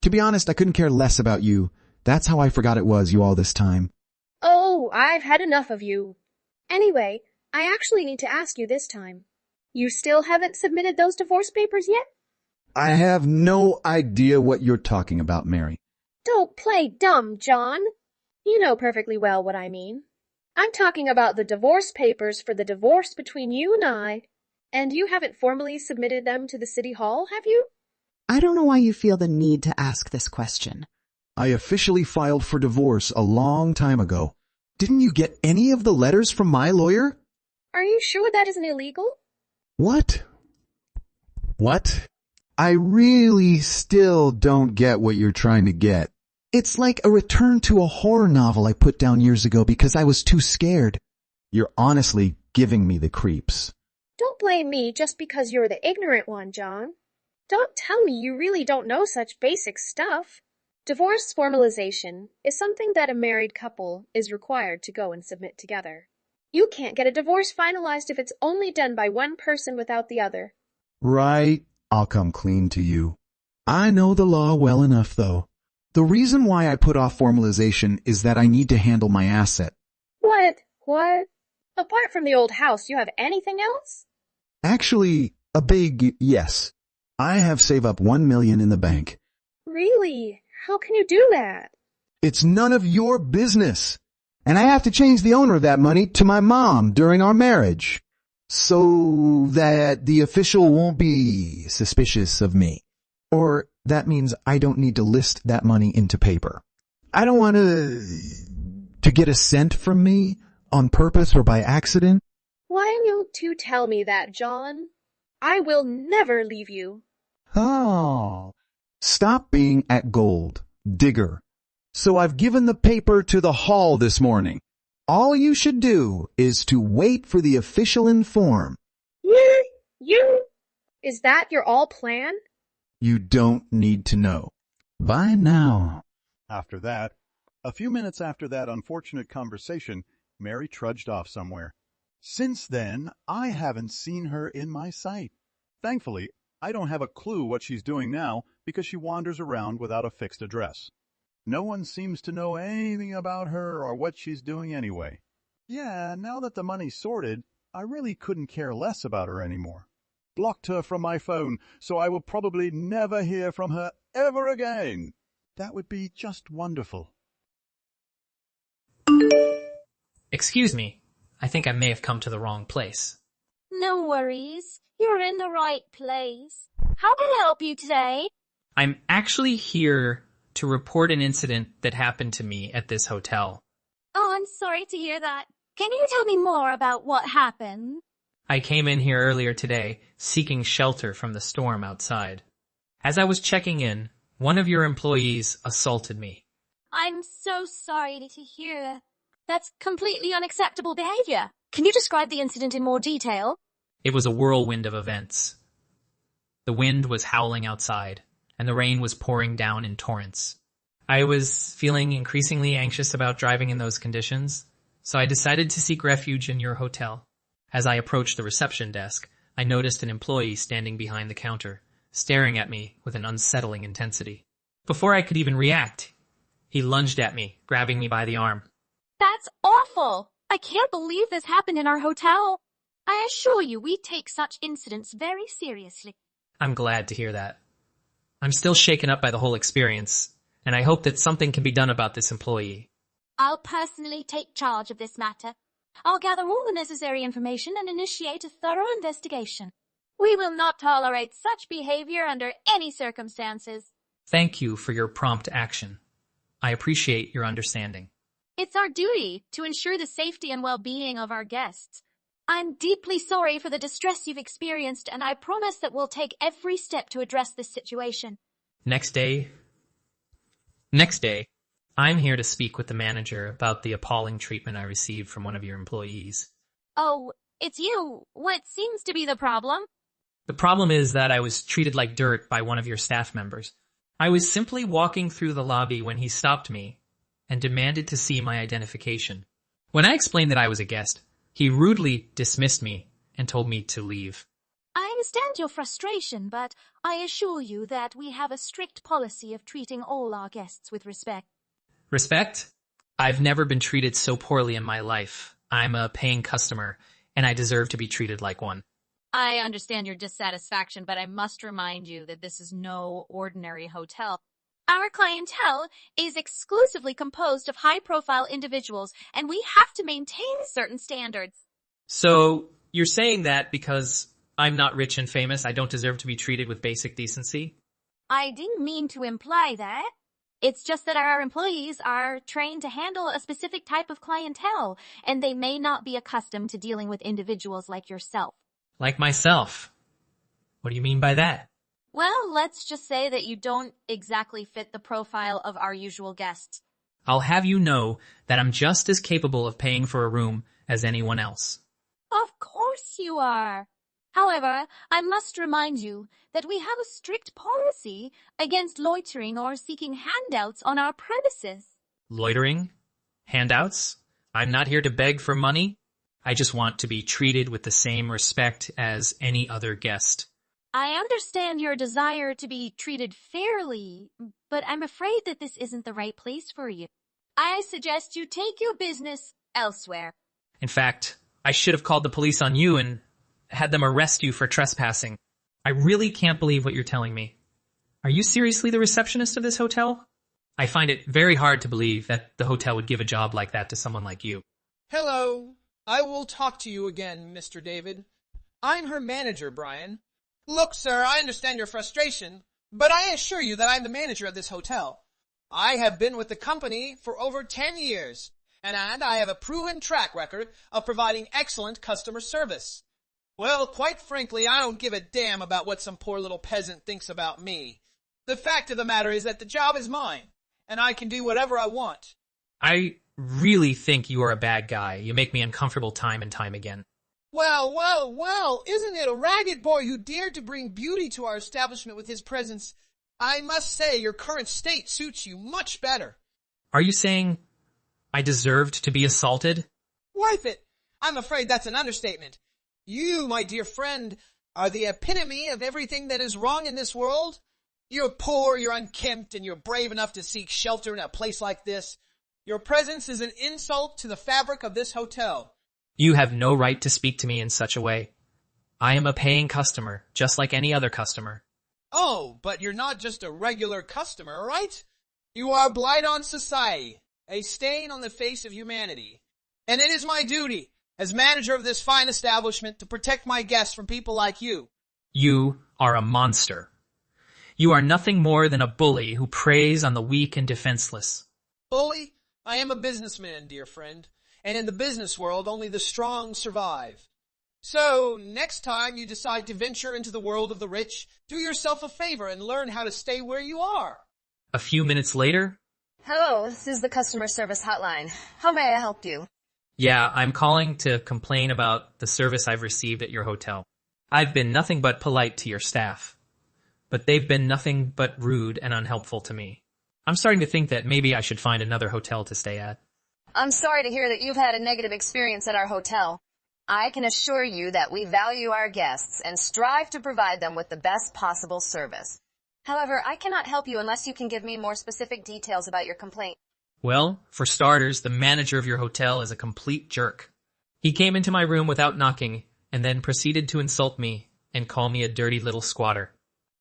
G: To be honest, I couldn't care less about you. That's how I forgot it was you all this time.
F: Oh, I've had enough of you. Anyway, I actually need to ask you this time. You still haven't submitted those divorce papers yet?
G: I have no idea what you're talking about, Mary.
F: Don't play dumb, John. You know perfectly well what I mean. I'm talking about the divorce papers for the divorce between you and I. And you haven't formally submitted them to the city hall, have you?
H: I don't know why you feel the need to ask this question.
G: I officially filed for divorce a long time ago. Didn't you get any of the letters from my lawyer?
F: Are you sure that isn't illegal?
G: What? What? I really still don't get what you're trying to get. It's like a return to a horror novel I put down years ago because I was too scared. You're honestly giving me the creeps.
F: Don't blame me just because you're the ignorant one, John. Don't tell me you really don't know such basic stuff. Divorce formalization is something that a married couple is required to go and submit together. You can't get a divorce finalized if it's only done by one person without the other.
G: Right. I'll come clean to you. I know the law well enough, though. The reason why I put off formalization is that I need to handle my asset.
F: What? What? Apart from the old house, you have anything else?
G: Actually, a big yes. I have saved up $1 million in the bank.
F: Really? How can you do that?
G: It's none of your business. And I have to change the owner of that money to my mom during our marriage, so that the official won't be suspicious of me. Or that means I don't need to list that money into paper. I don't want to get a cent from me on purpose or by accident.
F: Why don't you tell me that, John? I will never leave you.
G: Oh, stop being at gold, digger. So I've given the paper to the hall this morning. All you should do is to wait for the official inform.
F: You? Is that your all plan?
G: You don't need to know. Bye now.
I: After that, a few minutes after that unfortunate conversation, Mary trudged off somewhere. Since then, I haven't seen her in my sight. Thankfully, I don't have a clue what she's doing now because she wanders around without a fixed address. No one seems to know anything about her or what she's doing anyway. Yeah, now that the money's sorted, I really couldn't care less about her anymore. Blocked her from my phone, so I will probably never hear from her ever again. That would be just wonderful.
J: Excuse me. I think I may have come to the wrong place.
C: No worries. You're in the right place. How can I help you today?
J: I'm actually here to report an incident that happened to me at this hotel.
C: Oh, I'm sorry to hear that. Can you tell me more about what happened?
J: I came in here earlier today, seeking shelter from the storm outside. As I was checking in, one of your employees assaulted me.
C: I'm so sorry to hear that. That's completely unacceptable behavior. Can you describe the incident in more detail?
J: It was a whirlwind of events. The wind was howling outside, and the rain was pouring down in torrents. I was feeling increasingly anxious about driving in those conditions, so I decided to seek refuge in your hotel. As I approached the reception desk, I noticed an employee standing behind the counter, staring at me with an unsettling intensity. Before I could even react, he lunged at me, grabbing me by the arm.
C: That's awful! I can't believe this happened in our hotel. I assure you we take such incidents very seriously.
J: I'm glad to hear that. I'm still shaken up by the whole experience, and I hope that something can be done about this employee.
C: I'll personally take charge of this matter. I'll gather all the necessary information and initiate a thorough investigation. We will not tolerate such behavior under any circumstances.
J: Thank you for your prompt action. I appreciate your understanding.
C: It's our duty to ensure the safety and well-being of our guests. I'm deeply sorry for the distress you've experienced, and I promise that we'll take every step to address this situation.
J: Next day, I'm here to speak with the manager about the appalling treatment I received from one of your employees.
C: Oh, it's you. What seems to be the problem?
J: The problem is that I was treated like dirt by one of your staff members. I was simply walking through the lobby when he stopped me and demanded to see my identification. When I explained that I was a guest, he rudely dismissed me and told me to leave.
C: I'm understand your frustration, but I assure you that we have a strict policy of treating all our guests with respect.
J: Respect? I've never been treated so poorly in my life. I'm a paying customer, and I deserve to be treated like one.
C: I understand your dissatisfaction, but I must remind you that this is no ordinary hotel. Our clientele is exclusively composed of high-profile individuals, and we have to maintain certain standards.
J: So, you're saying that because I'm not rich and famous, I don't deserve to be treated with basic decency?
C: I didn't mean to imply that. It's just that our employees are trained to handle a specific type of clientele, and they may not be accustomed to dealing with individuals like yourself.
J: Like myself. What do you mean by that?
C: Well, let's just say that you don't exactly fit the profile of our usual guests.
J: I'll have you know that I'm just as capable of paying for a room as anyone else.
C: Of course you are. However, I must remind you that we have a strict policy against loitering or seeking handouts on our premises.
J: Loitering? Handouts? I'm not here to beg for money. I just want to be treated with the same respect as any other guest.
C: I understand your desire to be treated fairly, but I'm afraid that this isn't the right place for you. I suggest you take your business elsewhere.
J: In fact, I should have called the police on you and had them arrest you for trespassing. I really can't believe what you're telling me. Are you seriously the receptionist of this hotel? I find it very hard to believe that the hotel would give a job like that to someone like you.
K: Hello. I will talk to you again, Mr. David. I'm her manager, Brian. Look, sir, I understand your frustration, but I assure you that I'm the manager of this hotel. I have been with the company for over 10 years, and I have a proven track record of providing excellent customer service. Well, quite frankly, I don't give a damn about what some poor little peasant thinks about me. The fact of the matter is that the job is mine, and I can do whatever I want.
J: I really think you are a bad guy. You make me uncomfortable time and time again.
K: Well, isn't it a ragged boy who dared to bring beauty to our establishment with his presence? I must say your current state suits you much better.
J: Are you saying I deserved to be assaulted?
K: Wife it! I'm afraid that's an understatement. You, my dear friend, are the epitome of everything that is wrong in this world. You're poor, you're unkempt, and you're brave enough to seek shelter in a place like this. Your presence is an insult to the fabric of this hotel.
J: You have no right to speak to me in such a way. I am a paying customer, just like any other customer.
K: Oh, but you're not just a regular customer, right? You are a blight on society, a stain on the face of humanity. And it is my duty, as manager of this fine establishment, to protect my guests from people like you.
J: You are a monster. You are nothing more than a bully who preys on the weak and defenseless.
K: Bully? I am a businessman, dear friend. And in the business world, only the strong survive. So, next time you decide to venture into the world of the rich, do yourself a favor and learn how to stay where you are.
J: A few minutes later.
L: Hello, this is the customer service hotline. How may I help you?
J: Yeah, I'm calling to complain about the service I've received at your hotel. I've been nothing but polite to your staff, but they've been nothing but rude and unhelpful to me. I'm starting to think that maybe I should find another hotel to stay at.
L: I'm sorry to hear that you've had a negative experience at our hotel. I can assure you that we value our guests and strive to provide them with the best possible service. However, I cannot help you unless you can give me more specific details about your complaint.
J: Well, for starters, the manager of your hotel is a complete jerk. He came into my room without knocking and then proceeded to insult me and call me a dirty little squatter.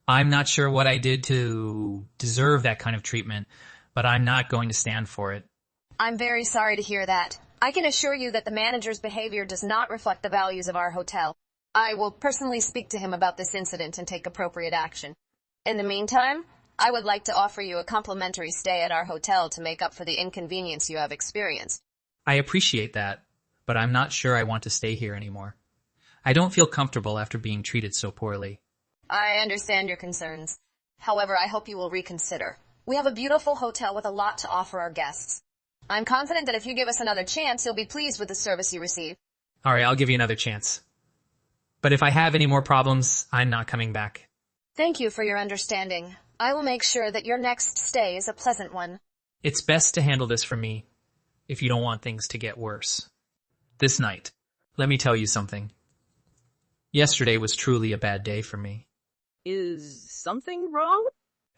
J: I'm not sure what I did to deserve that kind of treatment, but I'm not going to stand for it.
L: I'm very sorry to hear that. I can assure you that the manager's behavior does not reflect the values of our hotel. I will personally speak to him about this incident and take appropriate action. In the meantime, I would like to offer you a complimentary stay at our hotel to make up for the inconvenience you have experienced.
J: I appreciate that, but I'm not sure I want to stay here anymore. I don't feel comfortable after being treated so poorly.
L: I understand your concerns. However, I hope you will reconsider. We have a beautiful hotel with a lot to offer our guests. I'm confident that if you give us another chance, you'll be pleased with the service you receive.
J: All right, I'll give you another chance. But if I have any more problems, I'm not coming back.
L: Thank you for your understanding. I will make sure that your next stay is a pleasant one.
J: It's best to handle this for me, if you don't want things to get worse. This night, let me tell you something. Yesterday was truly a bad day for me.
M: Is something wrong?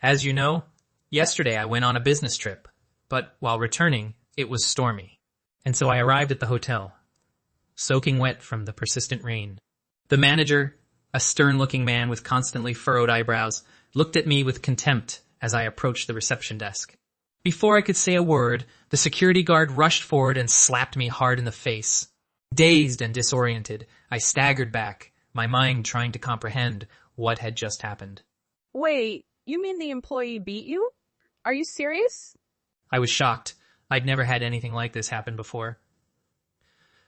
J: As you know, yesterday I went on a business trip, but while returning, it was stormy. And so I arrived at the hotel, soaking wet from the persistent rain. The manager, a stern-looking man with constantly furrowed eyebrows, looked at me with contempt as I approached the reception desk. Before I could say a word, the security guard rushed forward and slapped me hard in the face. Dazed and disoriented, I staggered back, my mind trying to comprehend what had just happened.
M: Wait, you mean the employee beat you? Are you serious?
J: I was shocked. I'd never had anything like this happen before.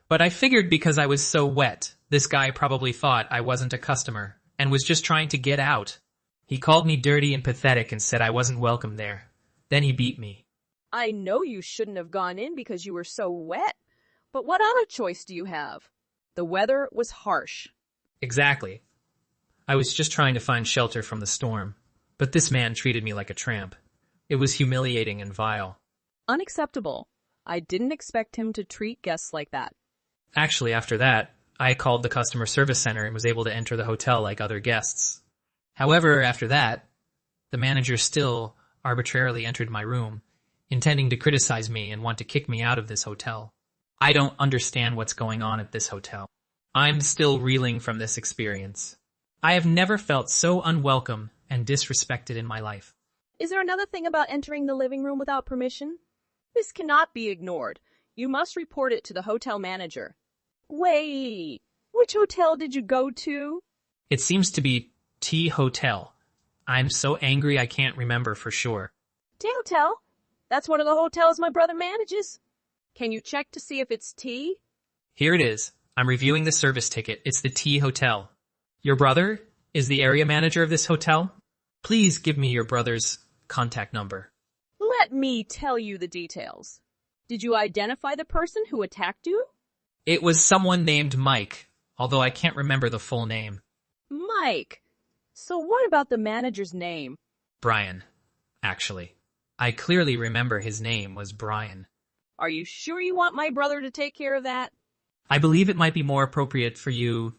J: But I figured because I was so wet, this guy probably thought I wasn't a customer and was just trying to get out. He called me dirty and pathetic and said I wasn't welcome there. Then he beat me.
M: I know you shouldn't have gone in because you were so wet, but what other choice do you have? The weather was harsh.
J: Exactly. I was just trying to find shelter from the storm, but this man treated me like a tramp. It was humiliating and vile.
M: Unacceptable. I didn't expect him to treat guests like that.
J: Actually, after that, I called the customer service center and was able to enter the hotel like other guests. However, after that, the manager still arbitrarily entered my room, intending to criticize me and want to kick me out of this hotel. I don't understand what's going on at this hotel. I'm still reeling from this experience. I have never felt so unwelcome and disrespected in my life.
M: Is there another thing about entering the living room without permission? This cannot be ignored. You must report it to the hotel manager. Wait, which hotel did you go to?
J: It seems to be T Hotel. I'm so angry I can't remember for sure.
M: T Hotel? That's one of the hotels my brother manages. Can you check to see if it's T?
J: Here it is. I'm reviewing the service ticket. It's the T Hotel. Your brother is the area manager of this hotel? Please give me your brother's contact number.
M: Let me tell you the details. Did you identify the person who attacked you?
J: It was someone named Mike, although I can't remember the full name.
M: Mike. So what about the manager's name?
J: Brian, actually. I clearly remember his name was Brian.
M: Are you sure you want my brother to take care of that?
J: I believe it might be more appropriate for you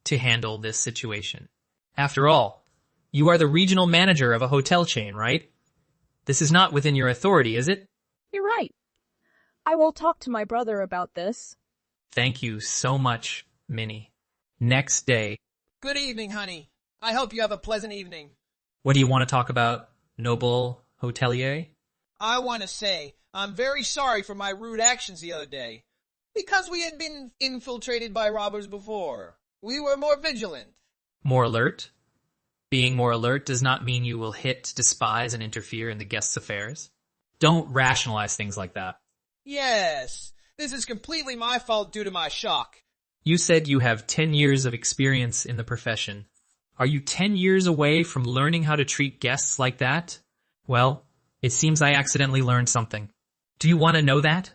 J: to handle this situation. After all, you are the regional manager of a hotel chain, right? This is not within your authority, is it?
M: You're right. I will talk to my brother about this.
J: Thank you so much, Minnie. Next day.
K: Good evening, honey. I hope you have a pleasant evening.
J: What do you want to talk about, noble hotelier?
K: I want to say I'm very sorry for my rude actions the other day. Because we had been infiltrated by robbers before, we were more vigilant.
J: More alert? Being more alert does not mean you will hit, despise, and interfere in the guests' affairs. Don't rationalize things like that.
K: Yes, this is completely my fault due to my shock.
J: You said you have 10 years of experience in the profession. Are you 10 years away from learning how to treat guests like that? Well, it seems I accidentally learned something. Do you want to know that?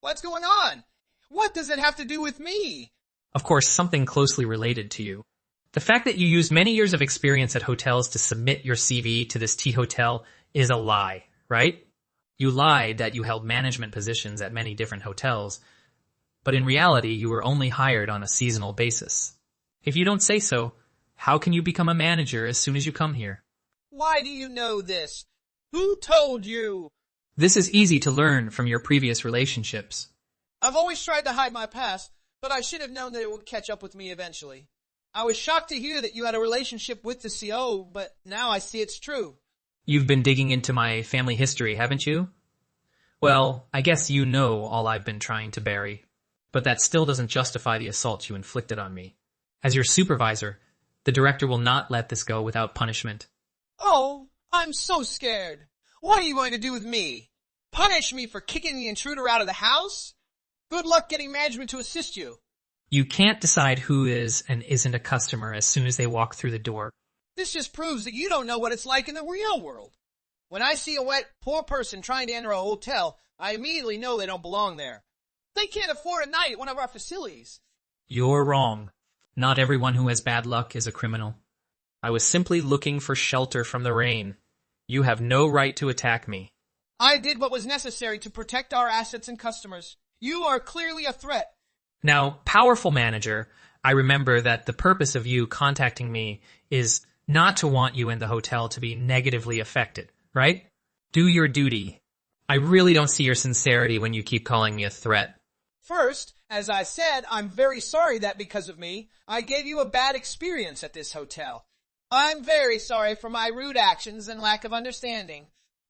K: What's going on? What does it have to do with me?
J: Of course, something closely related to you. The fact that you used many years of experience at hotels to submit your CV to this T Hotel is a lie, right? You lied that you held management positions at many different hotels, but in reality, you were only hired on a seasonal basis. If you don't say so, how can you become a manager as soon as you come here?
K: Why do you know this? Who told you?
J: This is easy to learn from your previous relationships.
K: I've always tried to hide my past, but I should have known that it would catch up with me eventually. I was shocked to hear that you had a relationship with the CO, but now I see it's true.
J: You've been digging into my family history, haven't you? Well, I guess you know all I've been trying to bury, but that still doesn't justify the assault you inflicted on me. As your supervisor, the director will not let this go without punishment.
K: Oh, I'm so scared. What are you going to do with me? Punish me for kicking the intruder out of the house? Good luck getting management to assist you.
J: You can't decide who is and isn't a customer as soon as they walk through the door.
K: This just proves that you don't know what it's like in the real world. When I see a wet, poor person trying to enter a hotel, I immediately know they don't belong there. They can't afford a night at one of our facilities.
J: You're wrong. Not everyone who has bad luck is a criminal. I was simply looking for shelter from the rain. You have no right to attack me.
K: I did what was necessary to protect our assets and customers. You are clearly a threat.
J: Now, powerful manager, I remember that the purpose of you contacting me is not to want you in the hotel to be negatively affected, right? Do your duty. I really don't see your sincerity when you keep calling me a threat.
K: First, as I said, I'm very sorry that because of me, I gave you a bad experience at this hotel. I'm very sorry for my rude actions and lack of understanding.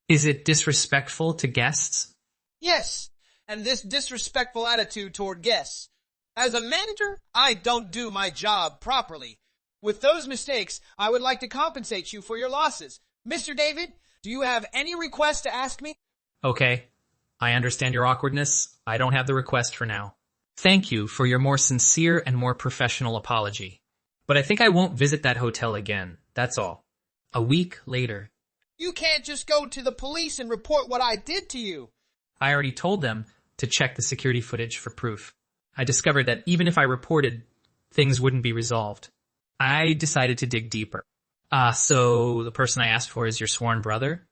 J: Is it disrespectful to guests?
K: Yes, and this disrespectful attitude toward guests. As a manager, I don't do my job properly. With those mistakes, I would like to compensate you for your losses. Mr. David, do you have any request to ask me?
J: Okay, I understand your awkwardness. I don't have the request for now. Thank you for your more sincere and more professional apology. But I think I won't visit that hotel again. That's all. A week later.
K: You can't just go to the police and report what I did to you.
J: I already told them to check the security footage for proof. I discovered that even if I reported, things wouldn't be resolved. I decided to dig deeper. So the person I asked for is your sworn brother?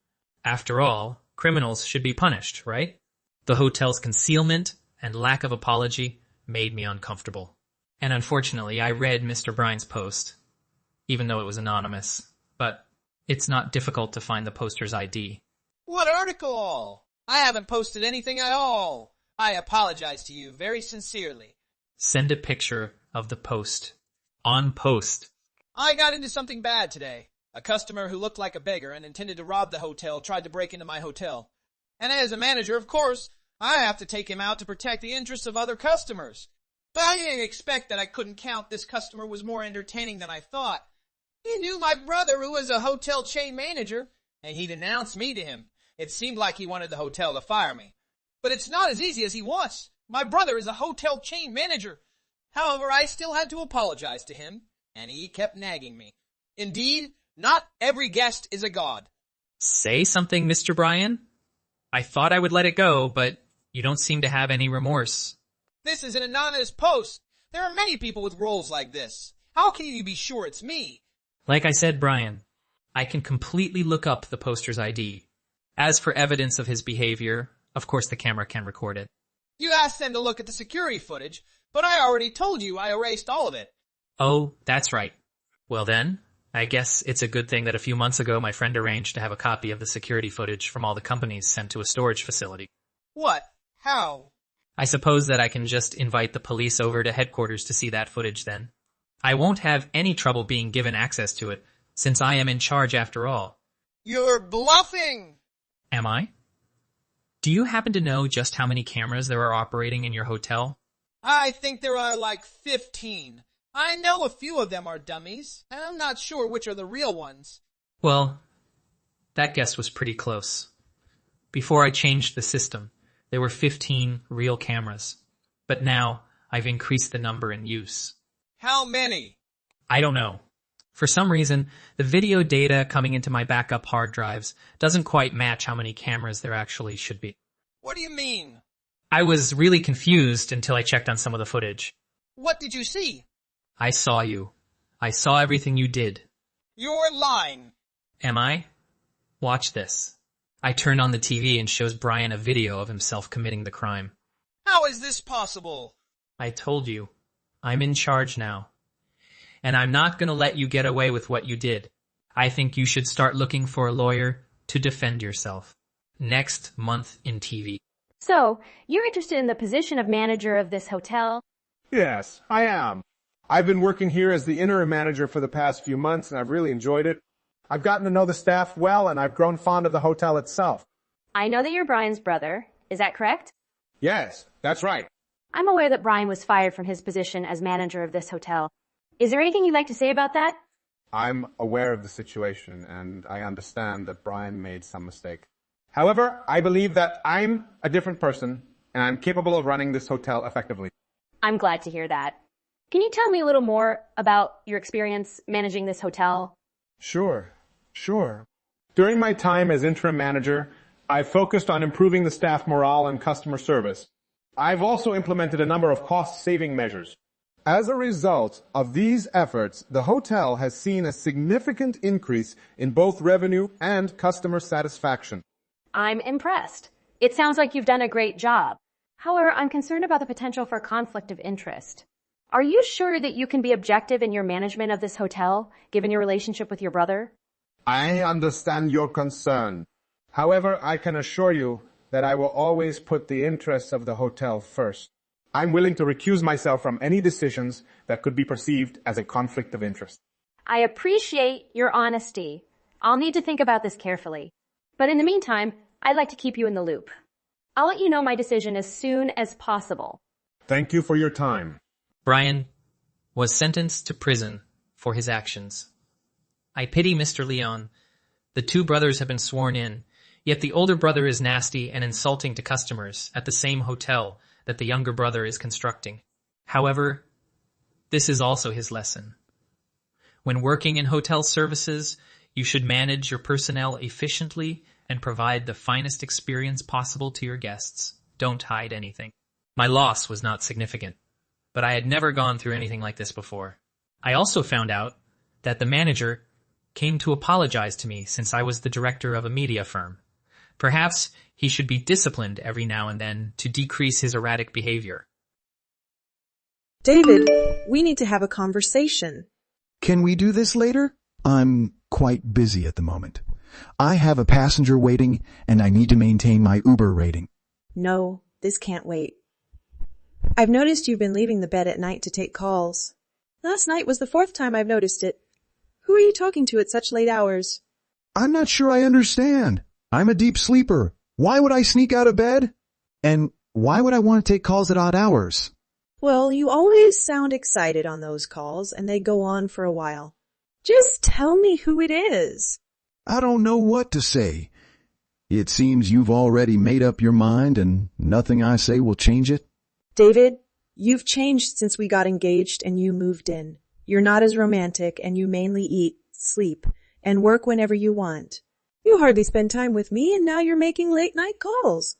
J: After all, criminals should be punished, right? The hotel's concealment and lack of apology made me uncomfortable. And unfortunately, I read Mr. Bryan's post, even though it was anonymous. But it's not difficult to find the poster's ID.
K: What article? I haven't posted anything at all. I apologize to you very sincerely.
J: Send a picture of the post. On post.
K: I got into something bad today. A customer who looked like a beggar and intended to rob the hotel tried to break into my hotel. And as a manager, of course, I have to take him out to protect the interests of other customers. But I didn't expect that I couldn't count this customer was more entertaining than I thought. He knew my brother, who was a hotel chain manager, and he denounced me to him. It seemed like he wanted the hotel to fire me. But it's not as easy as he wants. My brother is a hotel chain manager. However, I still had to apologize to him, and he kept nagging me. Indeed, not every guest is a god.
J: Say something, Mr. Bryan. I thought I would let it go, but you don't seem to have any remorse.
K: This is an anonymous post. There are many people with roles like this. How can you be sure it's me?
J: Like I said, Bryan, I can completely look up the poster's ID. As for evidence of his behavior, of course the camera can record it.
K: You asked them to look at the security footage, but I already told you I erased all of it.
J: Oh, that's right. Well then, I guess it's a good thing that a few months ago my friend arranged to have a copy of the security footage from all the companies sent to a storage facility.
K: What? How?
J: I suppose that I can just invite the police over to headquarters to see that footage then. I won't have any trouble being given access to it, since I am in charge after all.
K: You're bluffing!
J: Am I? Do you happen to know just how many cameras there are operating in your hotel?
K: I think there are like 15. I know a few of them are dummies, and I'm not sure which are the real ones.
J: Well, that guess was pretty close. Before I changed the system, there were 15 real cameras. But now, I've increased the number in use.
K: How many?
J: I don't know. For some reason, the video data coming into my backup hard drives doesn't quite match how many cameras there actually should be.
K: What do you mean?
J: I was really confused until I checked on some of the footage.
K: What did you see?
J: I saw you. I saw everything you did.
K: You're lying.
J: Am I? Watch this. I turned on the TV and shows Bryan a video of himself committing the crime.
K: How is this possible?
J: I told you. I'm in charge now. And I'm not going to let you get away with what you did. I think you should start looking for a lawyer to defend yourself. Next month in TV.
N: So, you're interested in the position of manager of this hotel?
O: Yes, I am. I've been working here as the interim manager for the past few months, and I've really enjoyed it. I've gotten to know the staff well, and I've grown fond of the hotel itself.
N: I know that you're Bryan's brother. Is that correct?
O: Yes, that's right.
N: I'm aware that Bryan was fired from his position as manager of this hotel. Is there anything you'd like to say about that?
O: I'm aware of the situation, and I understand that Bryan made some mistake. However, I believe that I'm a different person, and I'm capable of running this hotel effectively.
N: I'm glad to hear that. Can you tell me a little more about your experience managing this hotel?
O: Sure. During my time as interim manager, I've focused on improving the staff morale and customer service. I've also implemented a number of cost-saving measures. As a result of these efforts, the hotel has seen a significant increase in both revenue and customer satisfaction.
N: I'm impressed. It sounds like you've done a great job. However, I'm concerned about the potential for conflict of interest. Are you sure that you can be objective in your management of this hotel, given your relationship with your brother?
O: I understand your concern. However, I can assure you that I will always put the interests of the hotel first. I'm willing to recuse myself from any decisions that could be perceived as a conflict of interest.
N: I appreciate your honesty. I'll need to think about this carefully. But in the meantime, I'd like to keep you in the loop. I'll let you know my decision as soon as possible.
O: Thank you for your time.
J: Brian was sentenced to prison for his actions. I pity Mr. Leon. The two brothers have been sworn in, yet the older brother is nasty and insulting to customers at the same hotel that the younger brother is constructing. However, this is also his lesson. When working in hotel services, you should manage your personnel efficiently and provide the finest experience possible to your guests. Don't hide anything. My loss was not significant, but I had never gone through anything like this before. I also found out that the manager came to apologize to me since I was the director of a media firm. Perhaps he should be disciplined every now and then to decrease his erratic behavior.
P: David, we need to have a conversation.
G: Can we do this later? I'm quite busy at the moment. I have a passenger waiting, and I need to maintain my Uber rating.
P: No, this can't wait. I've noticed you've been leaving the bed at night to take calls. Last night was the 4th time I've noticed it. Who are you talking to at such late hours?
G: I'm not sure I understand. I'm a deep sleeper. Why would I sneak out of bed? And why would I want to take calls at odd hours?
P: Well, you always sound excited on those calls, and they go on for a while. Just tell me who it is.
G: I don't know what to say. It seems you've already made up your mind, and nothing I say will change it.
P: David, you've changed since we got engaged and you moved in. You're not as romantic, and you mainly eat, sleep, and work whenever you want. You hardly spend time with me, and now you're making late-night calls.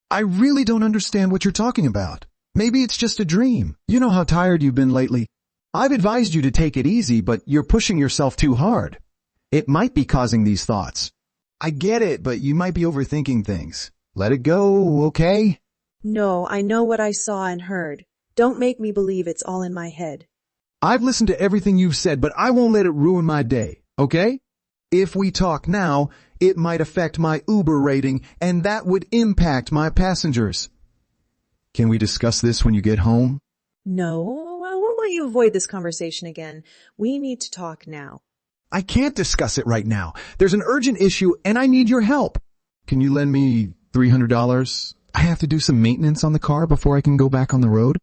G: I really don't understand what you're talking about. Maybe it's just a dream. You know how tired you've been lately. I've advised you to take it easy, but you're pushing yourself too hard. It might be causing these thoughts. I get it, but you might be overthinking things. Let it go, okay?
P: No, I know what I saw and heard. Don't make me believe it's all in my head.
G: I've listened to everything you've said, but I won't let it ruin my day, okay? If we talk now, it might affect my Uber rating, and that would impact my passengers. Can we discuss this when you get home?
P: No, I won't let you avoid this conversation again. We need to talk now.
G: I can't discuss it right now. There's an urgent issue, and I need your help. Can you lend me $300? I have to do some maintenance on the car before I can go back on the road.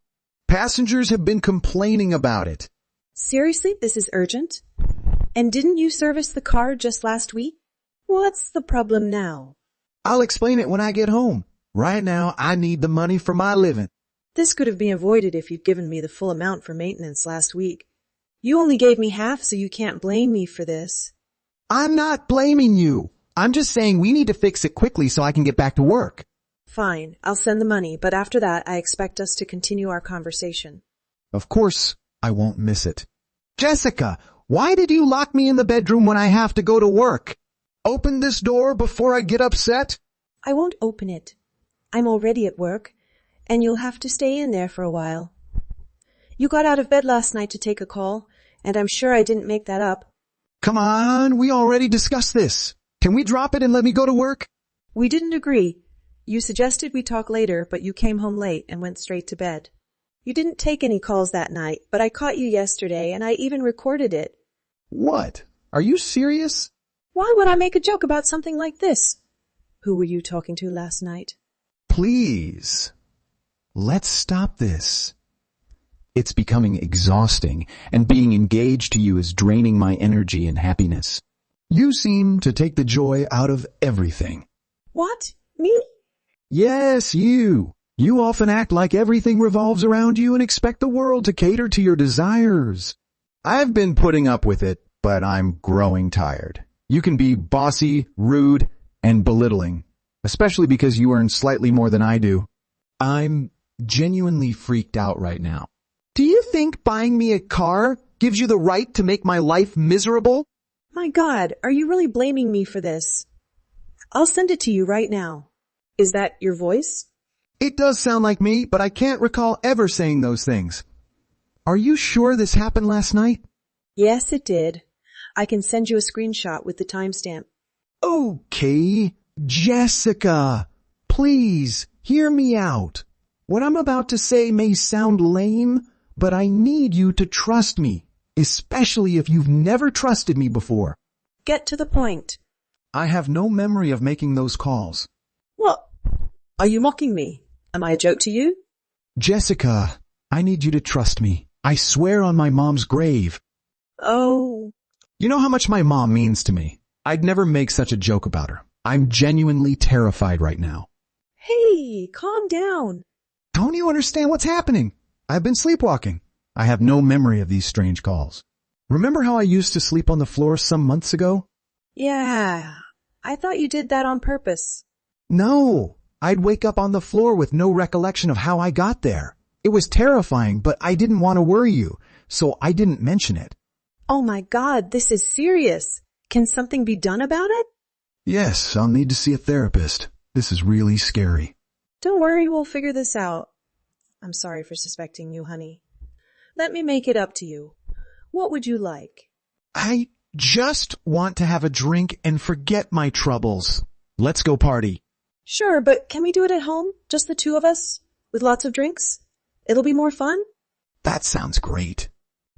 G: Passengers have been complaining about it.
P: Seriously, this is urgent? And didn't you service the car just last week? What's the problem now?
G: I'll explain it when I get home. Right now, I need the money for my living.
P: This could have been avoided if you'd given me the full amount for maintenance last week. You only gave me half, so you can't blame me for this.
G: I'm not blaming you. I'm just saying we need to fix it quickly so I can get back to work.
P: Fine, I'll send the money, but after that, I expect us to continue our conversation.
G: Of course, I won't miss it. Jessica, why did you lock me in the bedroom when I have to go to work? Open this door before I get upset?
P: I won't open it. I'm already at work, and you'll have to stay in there for a while. You got out of bed last night to take a call, and I'm sure I didn't make that up.
G: Come on, we already discussed this. Can we drop it and let me go to work?
P: We didn't agree. You suggested we talk later, but you came home late and went straight to bed. You didn't take any calls that night, but I caught you yesterday, and I even recorded it.
G: What? Are you serious?
P: Why would I make a joke about something like this? Who were you talking to last night?
G: Please. Let's stop this. It's becoming exhausting, and being engaged to you is draining my energy and happiness. You seem to take the joy out of everything.
P: What? Me?
G: Yes, you. You often act like everything revolves around you and expect the world to cater to your desires. I've been putting up with it, but I'm growing tired. You can be bossy, rude, and belittling, especially because you earn slightly more than I do. I'm genuinely freaked out right now. Do you think buying me a car gives you the right to make my life miserable?
P: My God, are you really blaming me for this? I'll send it to you right now. Is that your voice?
G: It does sound like me, but I can't recall ever saying those things. Are you sure this happened last night?
P: Yes, it did. I can send you a screenshot with the timestamp.
G: Okay, Jessica, please hear me out. What I'm about to say may sound lame, but I need you to trust me, especially if you've never trusted me before.
P: Get to the point.
G: I have no memory of making those calls.
P: What? Are you mocking me? Am I a joke to you?
G: Jessica, I need you to trust me. I swear on my mom's grave.
P: Oh.
G: You know how much my mom means to me. I'd never make such a joke about her. I'm genuinely terrified right now.
P: Hey, calm down.
G: Don't you understand what's happening? I've been sleepwalking. I have no memory of these strange calls. Remember how I used to sleep on the floor some months ago?
P: Yeah, I thought you did that on purpose.
G: No, I'd wake up on the floor with no recollection of how I got there. It was terrifying, but I didn't want to worry you, so I didn't mention it.
P: Oh my God, this is serious. Can something be done about it?
G: Yes, I'll need to see a therapist. This is really scary.
P: Don't worry, we'll figure this out. I'm sorry for suspecting you, honey. Let me make it up to you. What would you like?
G: I just want to have a drink and forget my troubles. Let's go party.
P: Sure, but can we do it at home? Just the two of us? With lots of drinks? It'll be more fun?
G: That sounds great.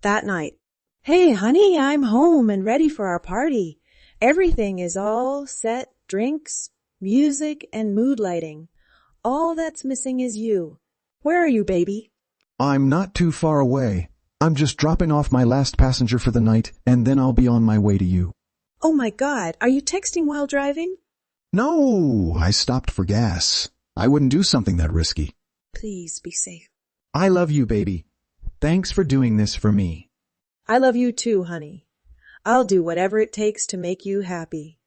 P: That night. Hey, honey, I'm home and ready for our party. Everything is all set. Drinks, music, and mood lighting. All that's missing is you. Where are you, baby?
G: I'm not too far away. I'm just dropping off my last passenger for the night, and then I'll be on my way to you.
P: Oh my God, are you texting while driving?
G: No, I stopped for gas. I wouldn't do something that risky.
P: Please be safe.
G: I love you, baby. Thanks for doing this for me.
P: I love you too, honey. I'll do whatever it takes to make you happy.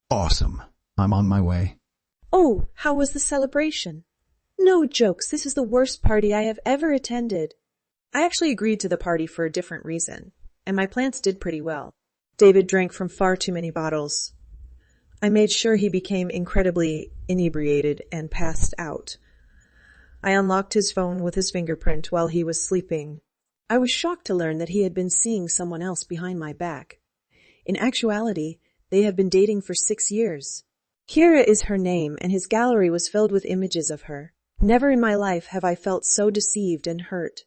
G: Awesome. I'm on my way.
P: Oh, how was the celebration? No jokes, this is the worst party I have ever attended. I actually agreed to the party for a different reason, and my plans did pretty well. David drank from far too many bottles. I made sure he became incredibly inebriated and passed out. I unlocked his phone with his fingerprint while he was sleeping. I was shocked to learn that he had been seeing someone else behind my back. In actuality, they had been dating for 6 years. Kira is her name, and his gallery was filled with images of her. Never in my life have I felt so deceived and hurt.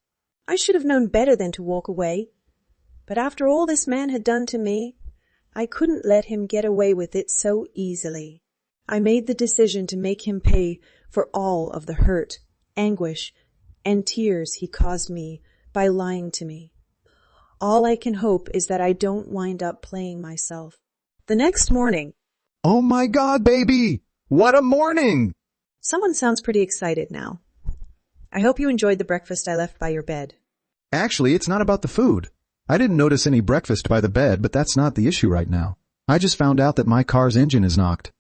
P: I should have known better than to walk away. But after all this man had done to me, I couldn't let him get away with it so easily. I made the decision to make him pay for all of the hurt, anguish, and tears he caused me by lying to me. All I can hope is that I don't wind up playing myself. The next morning...
G: Oh my God, baby! What a morning!
P: Someone sounds pretty excited now. I hope you enjoyed the breakfast I left by your bed.
G: Actually, it's not about the food. I didn't notice any breakfast by the bed, but that's not the issue right now. I just found out that my car's engine is knocked.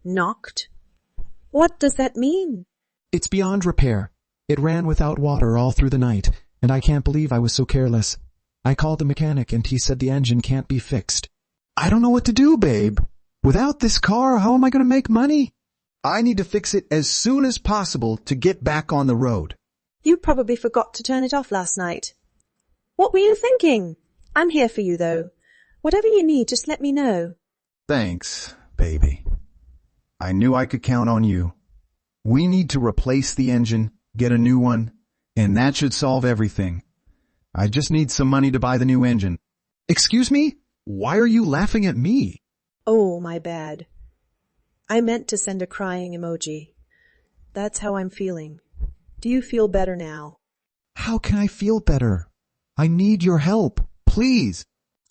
P: Knocked? What does that mean?
G: It's beyond repair. It ran without water all through the night, and I can't believe I was so careless. I called the mechanic and he said the engine can't be fixed. I don't know what to do, babe. Without this car, how am I going to make money? I need to fix it as soon as possible to get back on the road.
P: You probably forgot to turn it off last night. What were you thinking? I'm here for you, though. Whatever you need, just let me know.
G: Thanks, baby. I knew I could count on you. We need to replace the engine, get a new one, and that should solve everything. I just need some money to buy the new engine. Excuse me? Why are you laughing at me?
P: Oh, my bad. I meant to send a crying emoji. That's how I'm feeling. Do you feel better now?
G: How can I feel better? I need your help, please.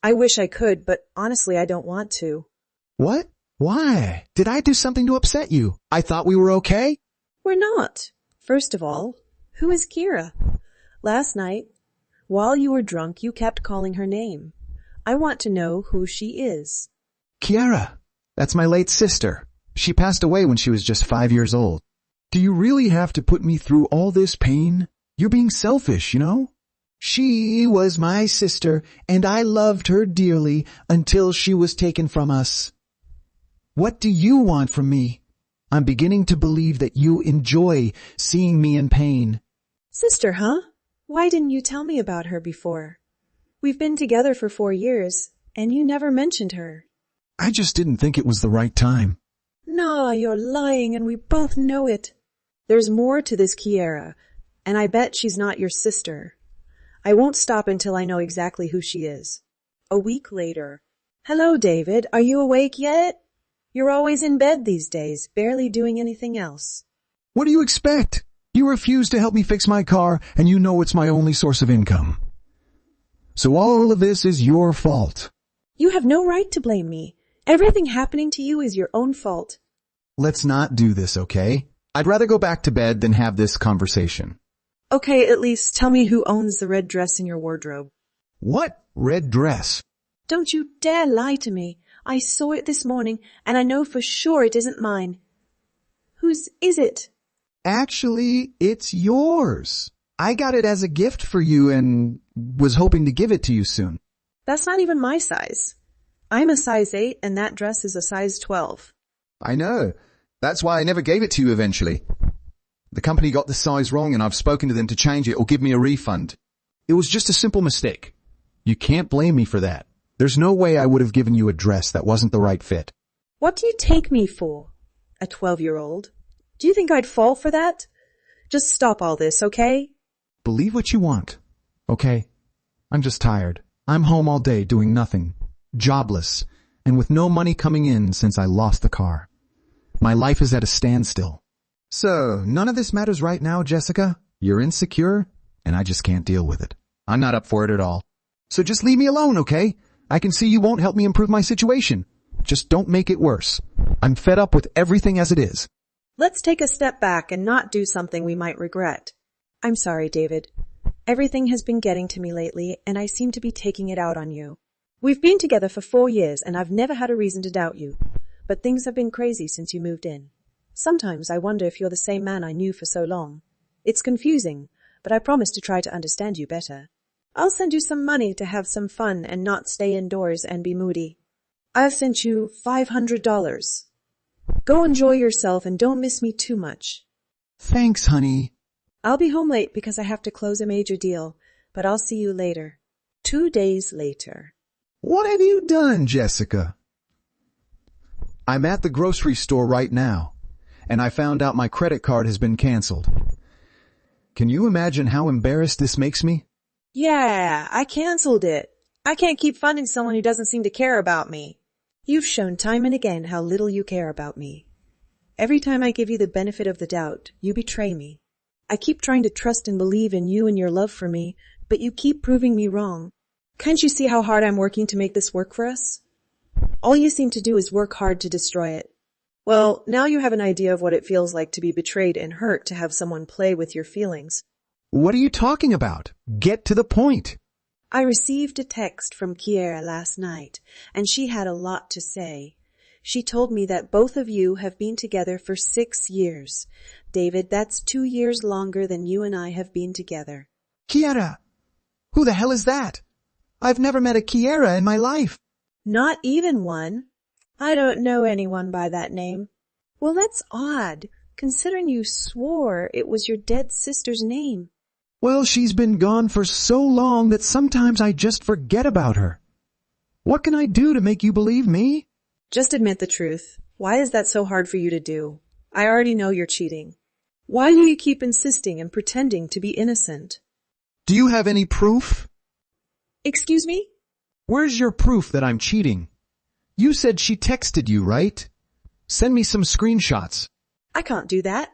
P: I wish I could, but honestly, I don't want to.
G: What? Why? Did I do something to upset you? I thought we were okay.
P: We're not. First of all, who is Kira? Last night, while you were drunk, you kept calling her name. I want to know who she is.
G: Kiara. That's my late sister. She passed away when she was just 5 years old. Do you really have to put me through all this pain? You're being selfish, you know? She was my sister, and I loved her dearly until she was taken from us. What do you want from me? I'm beginning to believe that you enjoy seeing me in pain.
P: Sister, huh? Why didn't you tell me about her before? We've been together for 4 years, and you never mentioned her.
G: I just didn't think it was the right time.
P: No, you're lying, and we both know it. There's more to this Kiera, and I bet she's not your sister. I won't stop until I know exactly who she is. A week later. Hello, David. Are you awake yet? You're always in bed these days, barely doing anything else.
G: What do you expect? You refuse to help me fix my car, and you know it's my only source of income. So all of this is your fault.
P: You have no right to blame me. Everything happening to you is your own fault.
G: Let's not do this, okay? I'd rather go back to bed than have this conversation.
P: Okay, at least tell me who owns the red dress in your wardrobe.
G: What red dress?
P: Don't you dare lie to me. I saw it this morning, and I know for sure it isn't mine. Whose is it?
G: Actually, it's yours. I got it as a gift for you and was hoping to give it to you soon.
P: That's not even my size. I'm a size 8, and that dress is a size 12.
G: I know. That's why I never gave it to you eventually. The company got the size wrong, and I've spoken to them to change it or give me a refund. It was just a simple mistake. You can't blame me for that. There's no way I would have given you a dress that wasn't the right fit.
P: What do you take me for? A 12-year-old? Do you think I'd fall for that? Just stop all this, okay?
G: Believe what you want. Okay? I'm just tired. I'm home all day doing nothing. Jobless. And with no money coming in since I lost the car. My life is at a standstill. So, none of this matters right now, Jessica. You're insecure, and I just can't deal with it. I'm not up for it at all. So just leave me alone, okay? I can see you won't help me improve my situation. Just don't make it worse. I'm fed up with everything as it is.
P: Let's take a step back and not do something we might regret. I'm sorry, David. Everything has been getting to me lately, and I seem to be taking it out on you. We've been together for 4 years, and I've never had a reason to doubt you. But things have been crazy since you moved in. Sometimes I wonder if you're the same man I knew for so long. It's confusing, but I promise to try to understand you better. I'll send you some money to have some fun and not stay indoors and be moody. I've sent you $500. Go enjoy yourself and don't miss me too much.
G: Thanks, honey.
P: I'll be home late because I have to close a major deal, but I'll see you later. 2 days later.
G: What have you done, Jessica? I'm at the grocery store right now, and I found out my credit card has been canceled. Can you imagine how embarrassed this makes me?
P: Yeah, I canceled it. I can't keep funding someone who doesn't seem to care about me. You've shown time and again how little you care about me. Every time I give you the benefit of the doubt, you betray me. I keep trying to trust and believe in you and your love for me, but you keep proving me wrong. Can't you see how hard I'm working to make this work for us? All you seem to do is work hard to destroy it. Well, now you have an idea of what it feels like to be betrayed and hurt to have someone play with your feelings.
G: What are you talking about? Get to the point.
P: I received a text from Kiera last night, and she had a lot to say. She told me that both of you have been together for 6 years. David, that's 2 years longer than you and I have been together.
G: Kiera? Who the hell is that? I've never met a Kiera in my life.
P: Not even one. I don't know anyone by that name. Well, that's odd, considering you swore it was your dead sister's name.
G: Well, she's been gone for so long that sometimes I just forget about her. What can I do to make you believe me?
P: Just admit the truth. Why is that so hard for you to do? I already know you're cheating. Why do you keep insisting and pretending to be innocent?
G: Do you have any proof?
P: Excuse me?
G: Where's your proof that I'm cheating? You said she texted you, right? Send me some screenshots.
P: I can't do that.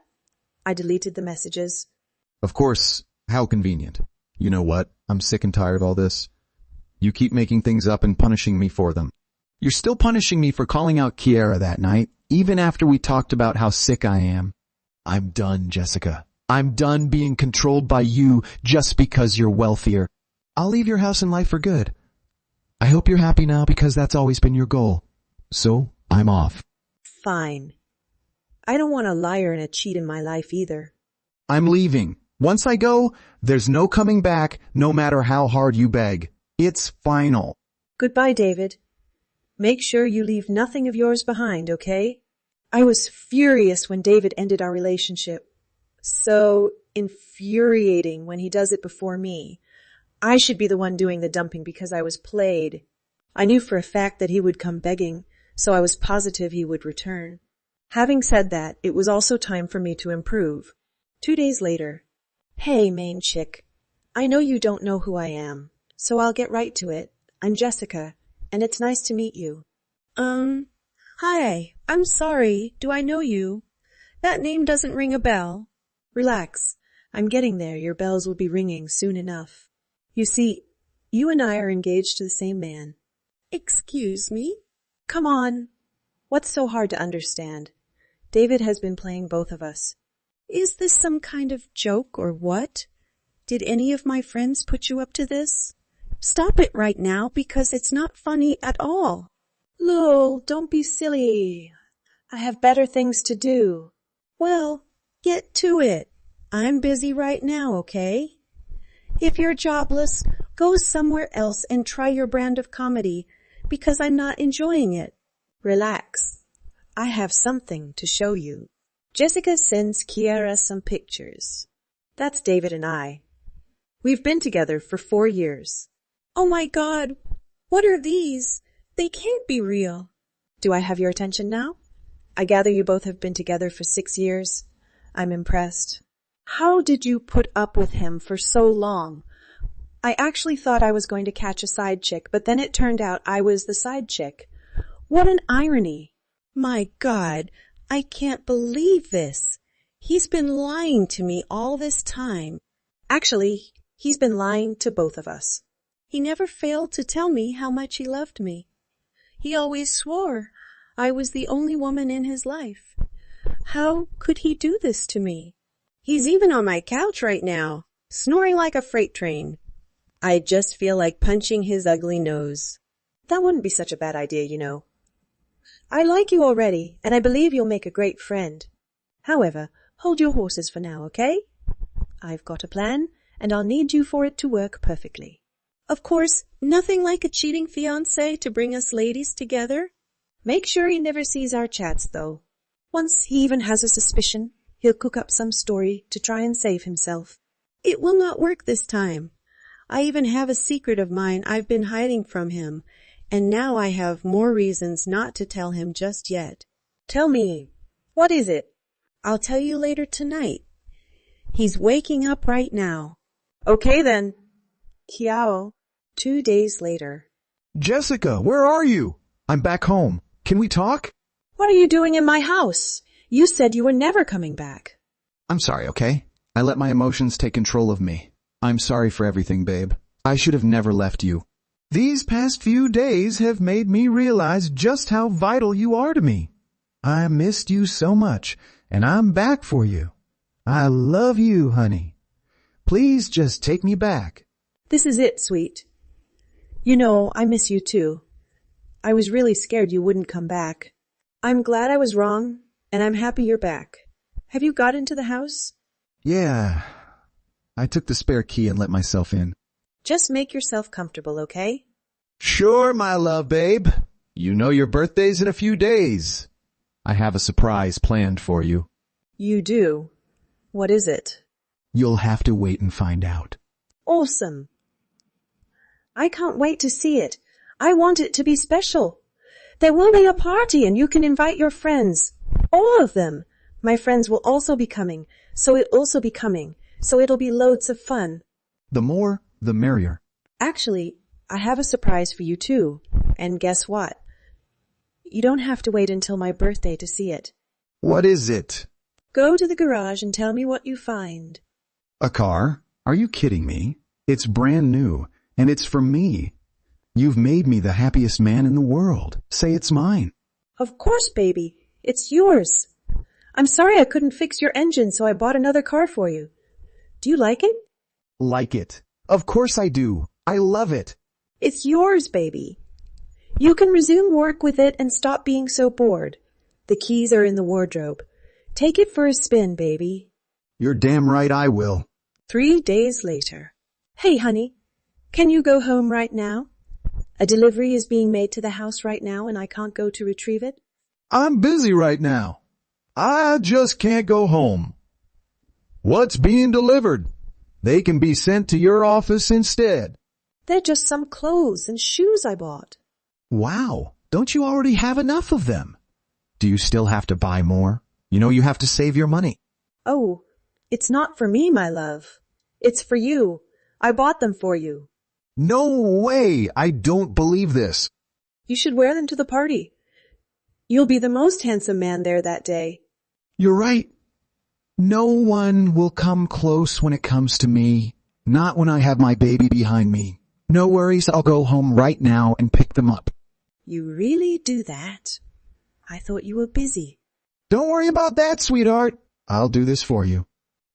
P: I deleted the messages.
G: Of course, how convenient. You know what? I'm sick and tired of all this. You keep making things up and punishing me for them. You're still punishing me for calling out Kiera that night, even after we talked about how sick I am. I'm done, Jessica. I'm done being controlled by you just because you're wealthier. I'll leave your house and life for good. I hope you're happy now because that's always been your goal. So, I'm off.
P: Fine. I don't want a liar and a cheat in my life either.
G: I'm leaving. Once I go, there's no coming back, no matter how hard you beg. It's final.
P: Goodbye, David. Make sure you leave nothing of yours behind, okay? I was furious when David ended our relationship. So infuriating when he does it before me. I should be the one doing the dumping because I was played. I knew for a fact that he would come begging, so I was positive he would return. Having said that, it was also time for me to improve. 2 days later. Hey, main chick. I know you don't know who I am, so I'll get right to it. I'm Jessica, and it's nice to meet you. Hi. I'm sorry. Do I know you? That name doesn't ring a bell. Relax. I'm getting there. Your bells will be ringing soon enough. You see, you and I are engaged to the same man. Excuse me? Come on. What's so hard to understand? David has been playing both of us. Is this some kind of joke or what? Did any of my friends put you up to this? Stop it right now because it's not funny at all. Lol, don't be silly. I have better things to do. Well, get to it. I'm busy right now, okay? If you're jobless, go somewhere else and try your brand of comedy because I'm not enjoying it. Relax. I have something to show you. Jessica sends Kiara some pictures. That's David and I. We've been together for 4 years. Oh my God, what are these? They can't be real. Do I have your attention now? I gather you both have been together for 6 years. I'm impressed. How did you put up with him for so long? I actually thought I was going to catch a side chick, but then it turned out I was the side chick. What an irony. My God, I can't believe this. He's been lying to me all this time. Actually, he's been lying to both of us. He never failed to tell me how much he loved me. He always swore I was the only woman in his life. How could he do this to me? He's even on my couch right now, snoring like a freight train. I just feel like punching his ugly nose. That wouldn't be such a bad idea, you know. I like you already, and I believe you'll make a great friend. However, hold your horses for now, okay? I've got a plan, and I'll need you for it to work perfectly. Of course, nothing like a cheating fiancé to bring us ladies together. Make sure he never sees our chats, though. Once he even has a suspicion, he'll cook up some story to try and save himself. It will not work this time. I even have a secret of mine I've been hiding from him, and now I have more reasons not to tell him just yet. Tell me, what is it? I'll tell you later tonight. He's waking up right now. Okay then. Kiao. 2 days later.
G: Jessica, where are you? I'm back home. Can we talk?
P: What are you doing in my house? You said you were never coming back.
G: I'm sorry, okay? I let my emotions take control of me. I'm sorry for everything, babe. I should have never left you. These past few days have made me realize just how vital you are to me. I missed you so much, and I'm back for you. I love you, honey. Please just take me back.
P: This is it, sweet. You know, I miss you too. I was really scared you wouldn't come back. I'm glad I was wrong, and I'm happy you're back. Have you got into the house?
G: Yeah. I took the spare key and let myself in.
P: Just make yourself comfortable, okay?
G: Sure, my love, babe. You know your birthday's in a few days. I have a surprise planned for you.
P: You do? What is it?
G: You'll have to wait and find out.
P: Awesome. I can't wait to see it. I want it to be special. There will be a party and you can invite your friends. All of them. My friends will also be coming, so it'll be loads of fun.
G: The more, the merrier.
P: Actually, I have a surprise for you too. And guess what? You don't have to wait until my birthday to see it.
G: What is it?
P: Go to the garage and tell me what you find.
G: A car? Are you kidding me? It's brand new, and it's for me. You've made me the happiest man in the world. Say it's mine.
P: Of course, baby. It's yours. I'm sorry I couldn't fix your engine, so I bought another car for you. Do you like it?
G: Like it. Of course I do. I love it.
P: It's yours, baby. You can resume work with it and stop being so bored. The keys are in the wardrobe. Take it for a spin, baby.
G: You're damn right I will.
P: 3 days later. Hey, honey, can you go home right now? A delivery is being made to the house right now and I can't go to retrieve it.
G: I'm busy right now. I just can't go home. What's being delivered? They can be sent to your office instead.
P: They're just some clothes and shoes I bought.
G: Wow, don't you already have enough of them? Do you still have to buy more? You know you have to save your money.
P: Oh, it's not for me, my love. It's for you. I bought them for you.
G: No way! I don't believe this.
P: You should wear them to the party. You'll be the most handsome man there that day.
G: You're right. No one will come close when it comes to me. Not when I have my baby behind me. No worries, I'll go home right now and pick them up.
P: You really do that? I thought you were busy.
G: Don't worry about that, sweetheart. I'll do this for you.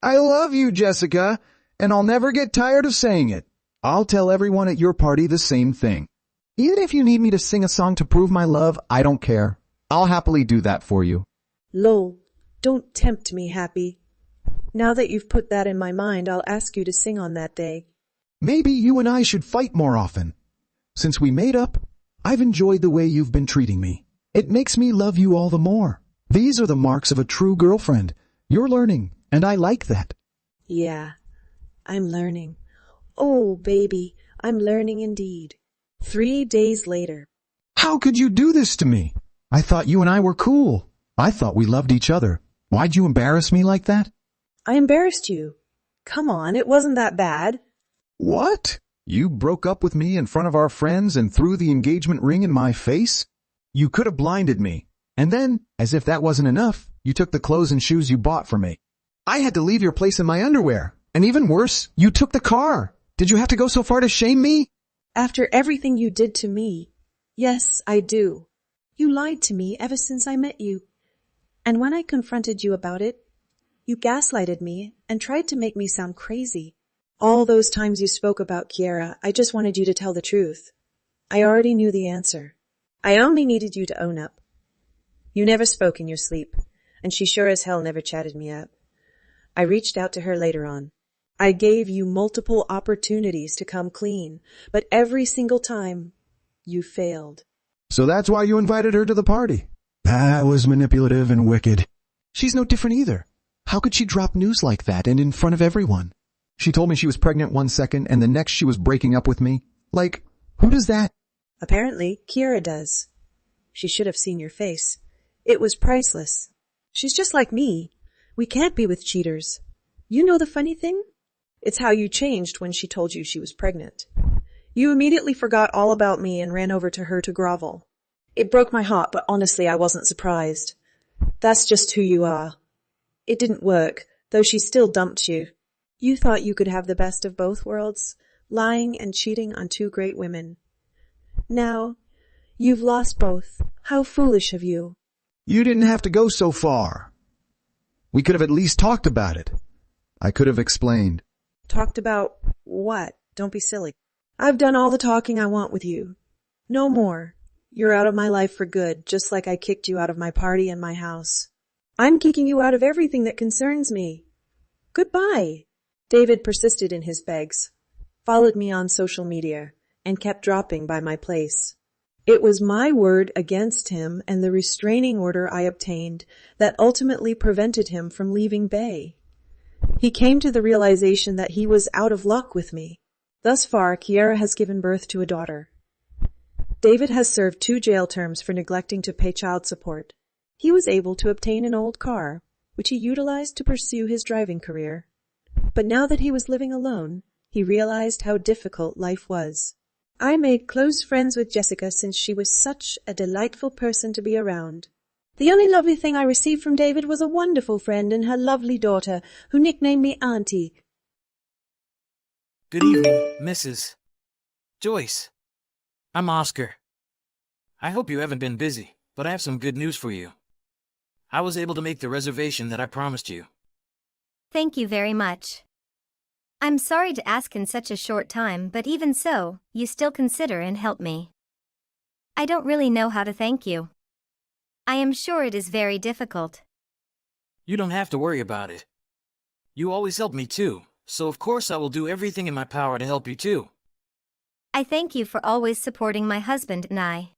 G: I love you, Jessica, and I'll never get tired of saying it. I'll tell everyone at your party the same thing. Even if you need me to sing a song to prove my love, I don't care. I'll happily do that for you.
P: Lol, don't tempt me, Happy. Now that you've put that in my mind, I'll ask you to sing on that day.
G: Maybe you and I should fight more often. Since we made up, I've enjoyed the way you've been treating me. It makes me love you all the more. These are the marks of a true girlfriend. You're learning, and I like that.
P: Yeah, I'm learning. Oh, baby, I'm learning indeed. 3 days later.
G: How could you do this to me? I thought you and I were cool. I thought we loved each other. Why'd you embarrass me like that?
P: I embarrassed you. Come on, it wasn't that bad.
G: What? You broke up with me in front of our friends and threw the engagement ring in my face? You could have blinded me. And then, as if that wasn't enough, you took the clothes and shoes you bought for me. I had to leave your place in my underwear. And even worse, you took the car. Did you have to go so far to shame me?
P: After everything you did to me. Yes, I do. You lied to me ever since I met you. And when I confronted you about it, you gaslighted me and tried to make me sound crazy. All those times you spoke about Kiara, I just wanted you to tell the truth. I already knew the answer. I only needed you to own up. You never spoke in your sleep, and she sure as hell never chatted me up. I reached out to her later on. I gave you multiple opportunities to come clean, but every single time, you failed.
G: So that's why you invited her to the party. That was manipulative and wicked. She's no different either. How could she drop news like that and in front of everyone? She told me she was pregnant one second and the next she was breaking up with me. Like, who does that?
P: Apparently, Kiara does. She should have seen your face. It was priceless. She's just like me. We can't be with cheaters. You know the funny thing? It's how you changed when she told you she was pregnant. You immediately forgot all about me and ran over to her to grovel. It broke my heart, but honestly, I wasn't surprised. That's just who you are. It didn't work, though she still dumped you. You thought you could have the best of both worlds, lying and cheating on two great women. Now, you've lost both. How foolish of you.
G: You didn't have to go so far. We could have at least talked about it. I could have explained.
P: Talked about what? Don't be silly. I've done all the talking I want with you. No more. You're out of my life for good, just like I kicked you out of my party and my house. I'm kicking you out of everything that concerns me. Goodbye. David persisted in his begs, followed me on social media, and kept dropping by my place. It was my word against him and the restraining order I obtained that ultimately prevented him from leaving Bay. He came to the realization that he was out of luck with me. Thus far, Kiara has given birth to a daughter. David has served 2 jail terms for neglecting to pay child support. He was able to obtain an old car, which he utilized to pursue his driving career. But now that he was living alone, he realized how difficult life was. I made close friends with Jessica since she was such a delightful person to be around. The only lovely thing I received from David was a wonderful friend and her lovely daughter, who nicknamed me Auntie.
Q: Good evening, Mrs. Joyce. I'm Oscar. I hope you haven't been busy, but I have some good news for you. I was able to make the reservation that I promised you.
R: Thank you very much. I'm sorry to ask in such a short time, but even so, you still consider and help me. I don't really know how to thank you. I am sure it is very difficult.
Q: You don't have to worry about it. You always help me too, so of course I will do everything in my power to help you too.
R: I thank you for always supporting my husband and I.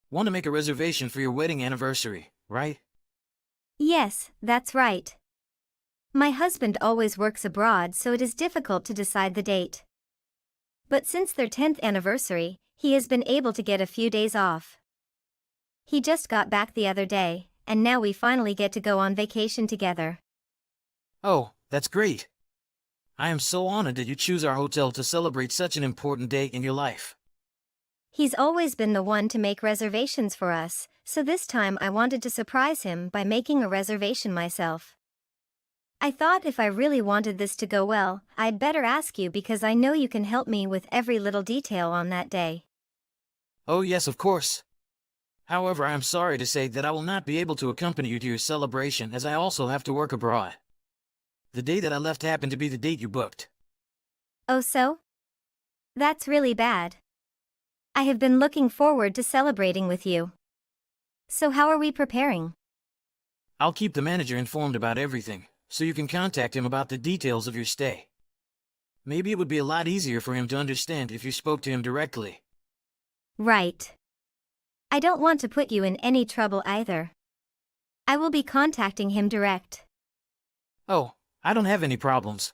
Q: Want to make a reservation for your wedding anniversary, right?
R: Yes, that's right. My husband always works abroad, so it is difficult to decide the date. But since their 10th anniversary, he has been able to get a few days off. He just got back the other day, and now we finally get to go on vacation together.
Q: Oh, that's great. I am so honored that you choose our hotel to celebrate such an important day in your life.
R: He's always been the one to make reservations for us, so this time I wanted to surprise him by making a reservation myself. I thought if I really wanted this to go well, I'd better ask you because I know you can help me with every little detail on that day.
Q: Oh yes, of course. However, I am sorry to say that I will not be able to accompany you to your celebration as I also have to work abroad. The day that I left happened to be the date you booked.
R: Oh so? That's really bad. I have been looking forward to celebrating with you. So how are we preparing?
Q: I'll keep the manager informed about everything, so you can contact him about the details of your stay. Maybe it would be a lot easier for him to understand if you spoke to him directly.
R: Right. I don't want to put you in any trouble either. I will be contacting him direct.
Q: Oh, I don't have any problems.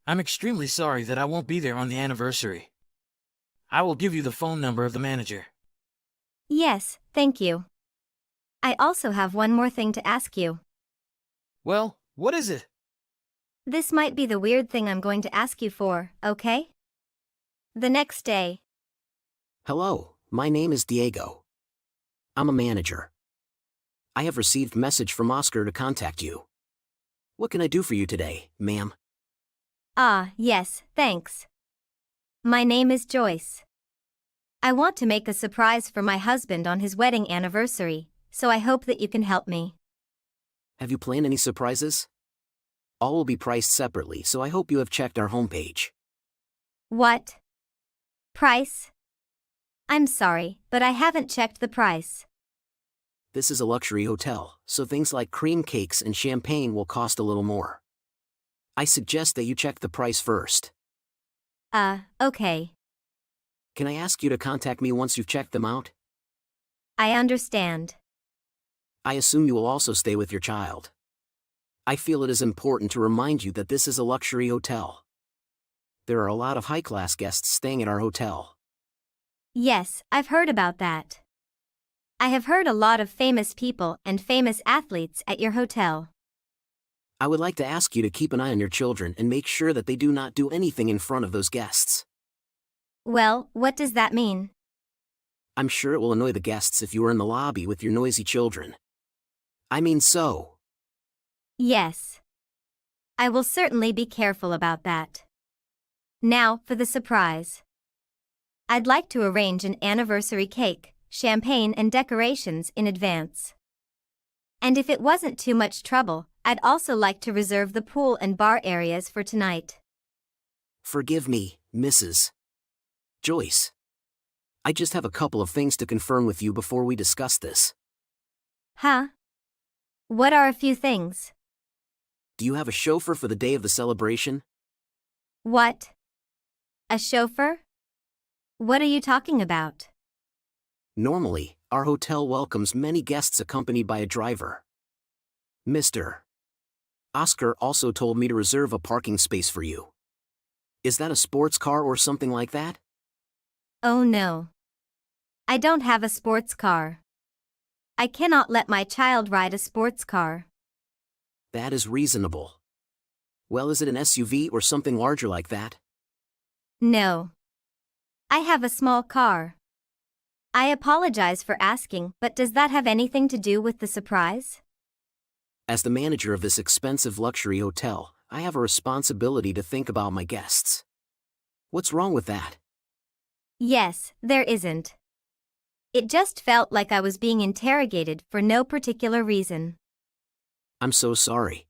Q: I'm extremely sorry that I won't be there on the anniversary. I will give you the phone number of the manager.
R: Yes, thank you. I also have one more thing to ask you.
Q: Well, what is it?
R: This might be the weird thing I'm going to ask you for, okay? The next day.
S: Hello, my name is Diego. I'm a manager. I have received message from Oscar to contact you. What can I do for you today, ma'am?
R: Ah, yes, thanks. My name is Joyce. I want to make a surprise for my husband on his wedding anniversary, so I hope that you can help me.
S: Have you planned any surprises? All will be priced separately, so I hope you have checked our homepage.
R: What? Price? I'm sorry, but I haven't checked the price.
S: This is a luxury hotel, so things like cream cakes and champagne will cost a little more. I suggest that you check the price first.
R: Okay.
S: Can I ask you to contact me once you've checked them out?
R: I understand.
S: I assume you will also stay with your child. I feel it is important to remind you that this is a luxury hotel. There are a lot of high-class guests staying at our hotel.
R: Yes, I've heard about that. I have heard a lot of famous people and famous athletes at your hotel.
S: I would like to ask you to keep an eye on your children and make sure that they do not do anything in front of those guests.
R: Well, what does that mean?
S: I'm sure it will annoy the guests if you are in the lobby with your noisy children. I mean so.
R: Yes. I will certainly be careful about that. Now, for the surprise. I'd like to arrange an anniversary cake, champagne and decorations in advance. And if it wasn't too much trouble, I'd also like to reserve the pool and bar areas for tonight.
S: Forgive me, Mrs. Joyce. I just have a couple of things to confirm with you before we discuss this.
R: Huh? What are a few things?
S: Do you have a chauffeur for the day of the celebration?
R: What? A chauffeur? What are you talking about?
S: Normally, our hotel welcomes many guests accompanied by a driver. Mr. Oscar also told me to reserve a parking space for you. Is that a sports car or something like that?
R: Oh no. I don't have a sports car. I cannot let my child ride a sports car.
S: That is reasonable. Well, is it an SUV or something larger like that?
R: No. I have a small car. I apologize for asking, but does that have anything to do with the surprise?
S: As the manager of this expensive luxury hotel, I have a responsibility to think about my guests. What's wrong with that?
R: Yes, there isn't. It just felt like I was being interrogated for no particular reason.
S: I'm so sorry.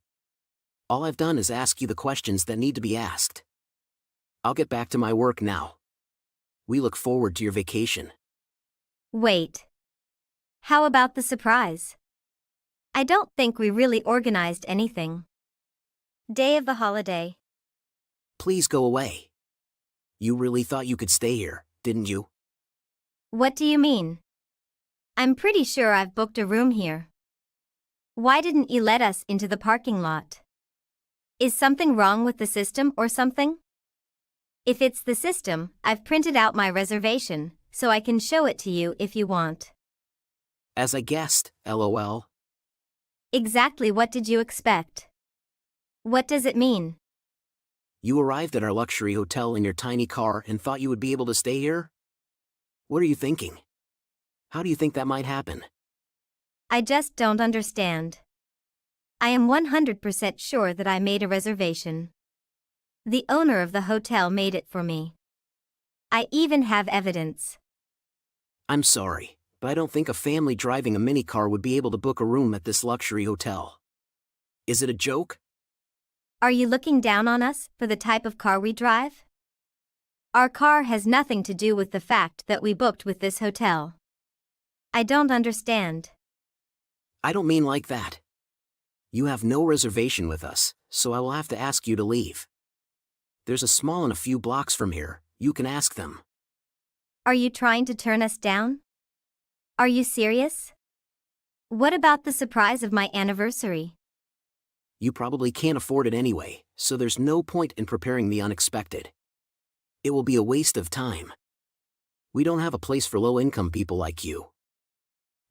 S: All I've done is ask you the questions that need to be asked. I'll get back to my work now. We look forward to your vacation.
R: Wait. How about the surprise? I don't think we really organized anything. Day of the holiday.
S: Please go away. You really thought you could stay here, didn't you?
R: What do you mean? I'm pretty sure I've booked a room here. Why didn't you let us into the parking lot? Is something wrong with the system or something? If it's the system, I've printed out my reservation, so I can show it to you if you want.
S: As I guessed, LOL.
R: Exactly what did you expect? What does it mean?
S: You arrived at our luxury hotel in your tiny car and thought you would be able to stay here? What are you thinking? How do you think that might happen?
R: I just don't understand. I am 100% sure that I made a reservation. The owner of the hotel made it for me. I even have evidence.
S: I'm sorry, but I don't think a family driving a minicar would be able to book a room at this luxury hotel. Is it a joke?
R: Are you looking down on us for the type of car we drive? Our car has nothing to do with the fact that we booked with this hotel. I don't understand.
S: I don't mean like that. You have no reservation with us, so I will have to ask you to leave. There's a small inn a few blocks from here, you can ask them.
R: Are you trying to turn us down? Are you serious? What about the surprise of my anniversary?
S: You probably can't afford it anyway, so there's no point in preparing the unexpected. It will be a waste of time. We don't have a place for low-income people like you.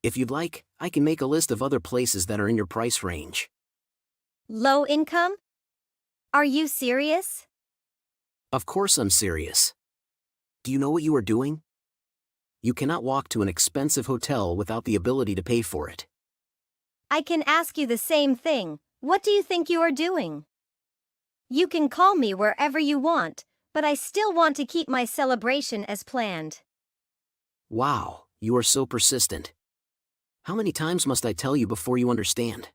S: If you'd like, I can make a list of other places that are in your price range.
R: Low income? Are you serious?
S: Of course I'm serious. Do you know what you are doing? You cannot walk to an expensive hotel without the ability to pay for it.
R: I can ask you the same thing. What do you think you are doing? You can call me wherever you want, but I still want to keep my celebration as planned.
S: Wow, you are so persistent. How many times must I tell you before you understand?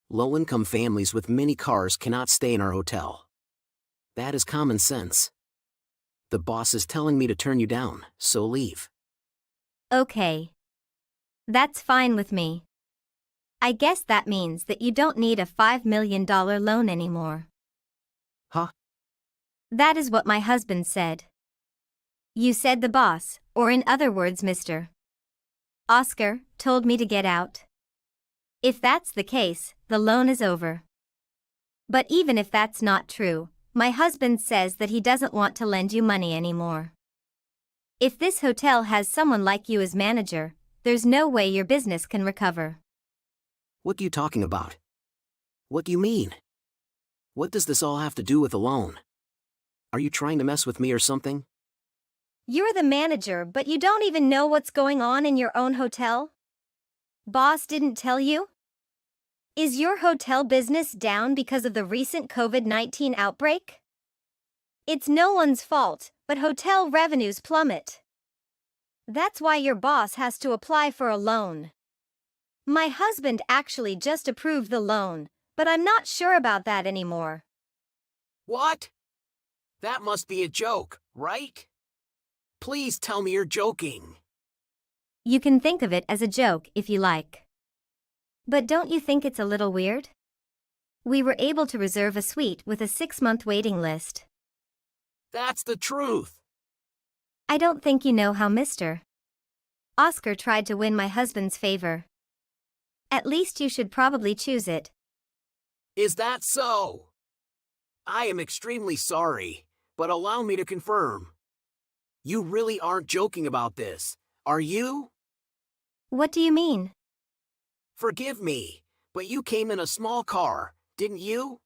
S: Low-income families with many cars cannot stay in our hotel. That is common sense. The boss is telling me to turn you down, so leave.
R: Okay. That's fine with me. I guess that means that you don't need a $5 million loan anymore.
S: Huh?
R: That is what my husband said. You said the boss, or in other words, Mr. Oscar, told me to get out. If that's the case, the loan is over. But even if that's not true, my husband says that he doesn't want to lend you money anymore. If this hotel has someone like you as manager, there's no way your business can recover.
S: What are you talking about? What do you mean? What does this all have to do with a loan? Are you trying to mess with me or something?
R: You're the manager, but you don't even know what's going on in your own hotel? Boss didn't tell you? Is your hotel business down because of the recent COVID-19 outbreak? It's no one's fault, but hotel revenues plummet. That's why your boss has to apply for a loan. My husband actually just approved the loan, but I'm not sure about that anymore.
S: What? That must be a joke, right? Please tell me you're joking.
R: You can think of it as a joke if you like. But don't you think it's a little weird? We were able to reserve a suite with a 6-month waiting list.
S: That's the truth.
R: I don't think you know how Mr. Oscar tried to win my husband's favor. At least you should probably choose it.
S: Is that so? I am extremely sorry, but allow me to confirm. You really aren't joking about this, are you?
R: What do you mean?
S: Forgive me, but you came in a small car, didn't you?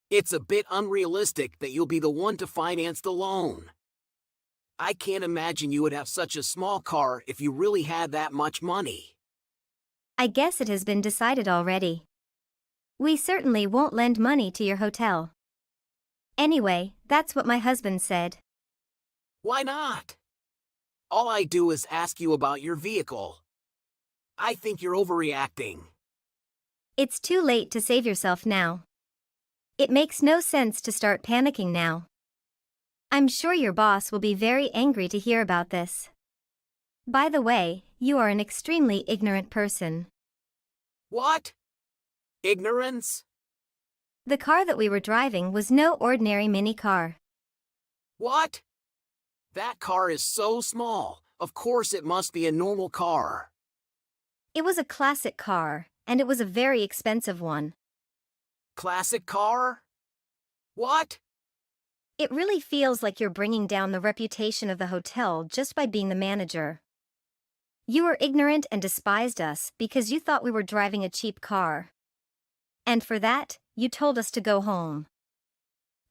S: It's a bit unrealistic that you'll be the one to finance the loan. I can't imagine you would have such a small car if you really had that much money.
R: I guess it has been decided already. We certainly won't lend money to your hotel. Anyway, that's what my husband said.
S: Why not? All I do is ask you about your vehicle. I think you're overreacting.
R: It's too late to save yourself now. It makes no sense to start panicking now. I'm sure your boss will be very angry to hear about this. By the way, you are an extremely ignorant person.
S: What? Ignorance?
R: The car that we were driving was no ordinary mini car.
S: What? That car is so small. Of course it must be a normal car.
R: It was a classic car, and it was a very expensive one.
S: classic car? What?
R: It really feels like you're bringing down the reputation of the hotel just by being the manager. You were ignorant and despised us because you thought we were driving a cheap car. And for that, you told us to go home.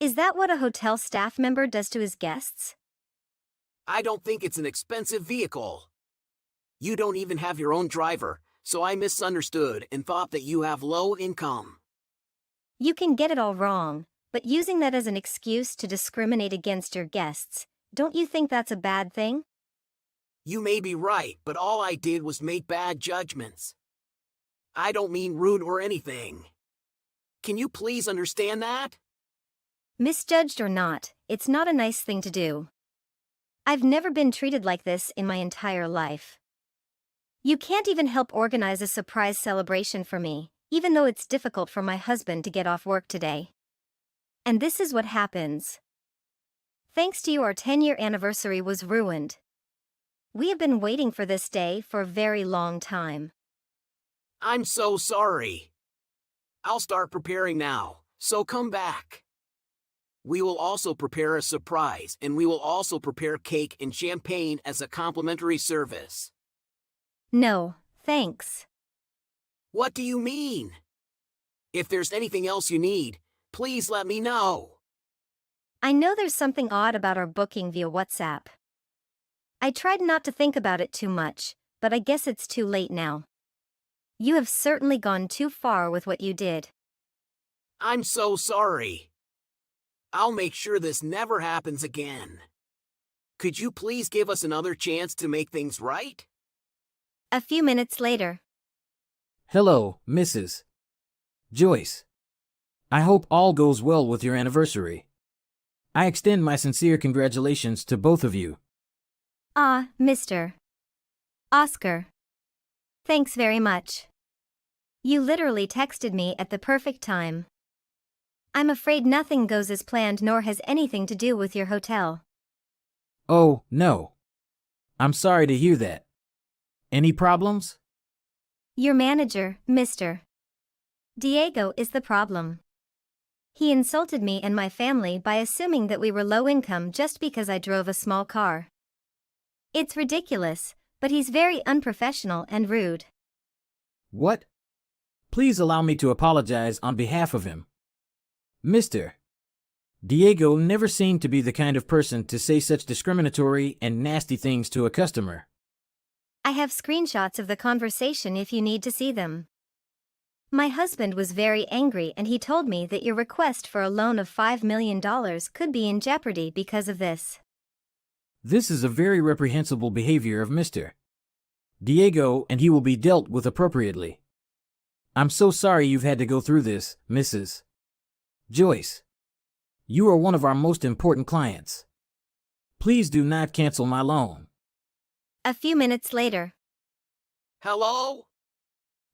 R: Is that what a hotel staff member does to his guests?
S: I don't think it's an expensive vehicle. You don't even have your own driver, so I misunderstood and thought that you have low income.
R: You can get it all wrong, but using that as an excuse to discriminate against your guests, don't you think that's a bad thing?
S: You may be right, but all I did was make bad judgments. I don't mean rude or anything. Can you please understand that?
R: Misjudged or not, it's not a nice thing to do. I've never been treated like this in my entire life. You can't even help organize a surprise celebration for me, even though it's difficult for my husband to get off work today. And this is what happens. Thanks to you, our 10-year anniversary was ruined. We have been waiting for this day for a very long time.
S: I'm so sorry. I'll start preparing now, so come back. We will also prepare a surprise, and we will also prepare cake and champagne as a complimentary service.
R: No, thanks.
S: What do you mean? If there's anything else you need, please let me know.
R: I know there's something odd about our booking via WhatsApp. I tried not to think about it too much, but I guess it's too late now. You have certainly gone too far with what you did.
S: I'm so sorry. I'll make sure this never happens again. Could you please give us another chance to make things right?
R: A few minutes later.
Q: Hello, Mrs. Joyce. I hope all goes well with your anniversary. I extend my sincere congratulations to both of you.
R: Mr. Oscar. Thanks very much. You literally texted me at the perfect time. I'm afraid nothing goes as planned nor has anything to do with your hotel.
Q: Oh, no. I'm sorry to hear that. Any problems?
R: Your manager, Mr. Diego, is the problem. He insulted me and my family by assuming that we were low income just because I drove a small car. It's ridiculous, but he's very unprofessional and rude.
Q: What? Please allow me to apologize on behalf of him. Mr. Diego never seemed to be the kind of person to say such discriminatory and nasty things to a customer.
R: I have screenshots of the conversation if you need to see them. My husband was very angry and he told me that your request for a loan of $5 million could be in jeopardy because of this.
Q: This is a very reprehensible behavior of Mr. Diego, and he will be dealt with appropriately. I'm so sorry you've had to go through this, Mrs. Joyce. You are one of our most important clients. Please do not cancel my loan.
R: A few minutes later.
S: Hello?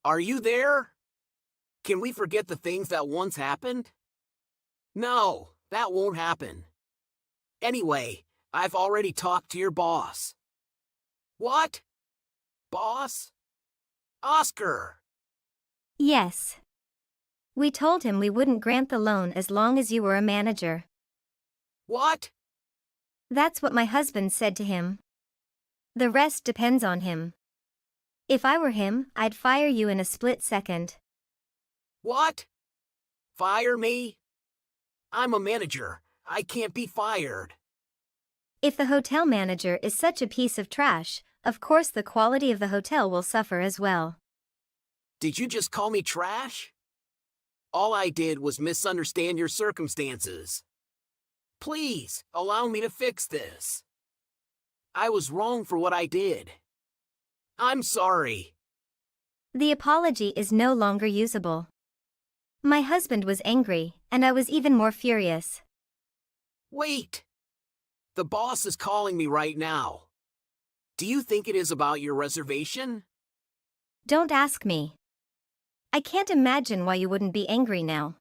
S: Are you there? Can we forget the things that once happened? No, that won't happen. Anyway, I've already talked to your boss. What? Boss? Oscar!
R: Yes. We told him we wouldn't grant the loan as long as you were a manager.
S: What?
R: That's what my husband said to him. The rest depends on him. If I were him, I'd fire you in a split second.
S: What? Fire me? I'm a manager. I can't be fired.
R: If the hotel manager is such a piece of trash, of course the quality of the hotel will suffer as well.
S: Did you just call me trash? All I did was misunderstand your circumstances. Please, allow me to fix this. I was wrong for what I did. I'm sorry.
R: The apology is no longer usable. My husband was angry, and I was even more furious.
S: Wait! The boss is calling me right now. Do you think it is about your reservation?
R: Don't ask me. I can't imagine why you wouldn't be angry now.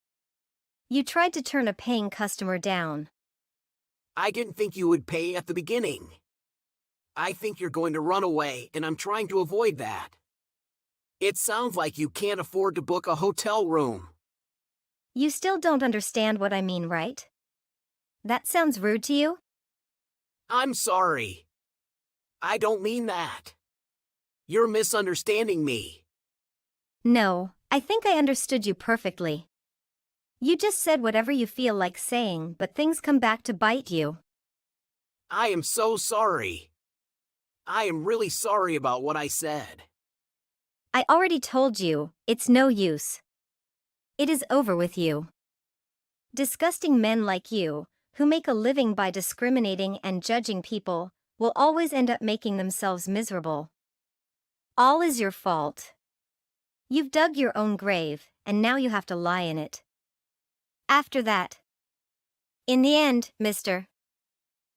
R: You tried to turn a paying customer down.
S: I didn't think you would pay at the beginning. I think you're going to run away, and I'm trying to avoid that. It sounds like you can't afford to book a hotel room.
R: You still don't understand what I mean, right? That sounds rude to you?
S: I'm sorry. I don't mean that. You're misunderstanding me.
R: No, I think I understood you perfectly. You just said whatever you feel like saying, but things come back to bite you.
S: I am so sorry. I am really sorry about what I said.
R: I already told you, it's no use. It is over with you. Disgusting men like you, who make a living by discriminating and judging people, will always end up making themselves miserable. All is your fault. You've dug your own grave, and now you have to lie in it. After that. In the end, Mr.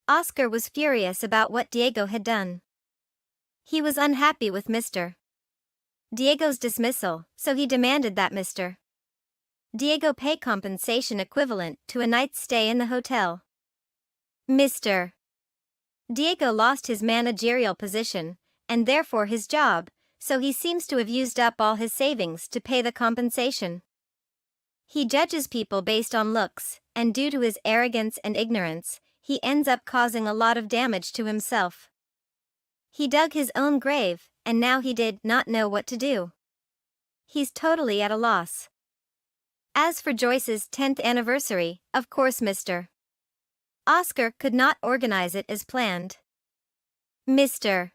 R: Oscar was furious about what Diego had done. He was unhappy with Mr. Diego's dismissal, so he demanded that Mr. Diego pay compensation equivalent to a night's stay in the hotel. Mr. Diego lost his managerial position, and therefore his job, so he seems to have used up all his savings to pay the compensation. He judges people based on looks, and due to his arrogance and ignorance, he ends up causing a lot of damage to himself. He dug his own grave, and now he did not know what to do. He's totally at a loss. As for Joyce's 10th anniversary, of course Mr. Oscar could not organize it as planned. Mr.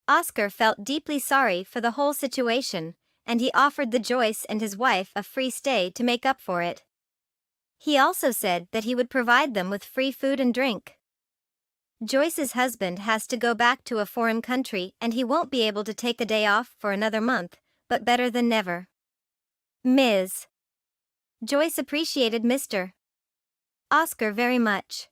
R: Oscar felt deeply sorry for the whole situation, and he offered the Joyce and his wife a free stay to make up for it. He also said that he would provide them with free food and drink. Joyce's husband has to go back to a foreign country and he won't be able to take a day off for another month, but better than never. Ms. Joyce appreciated Mr. Oscar very much.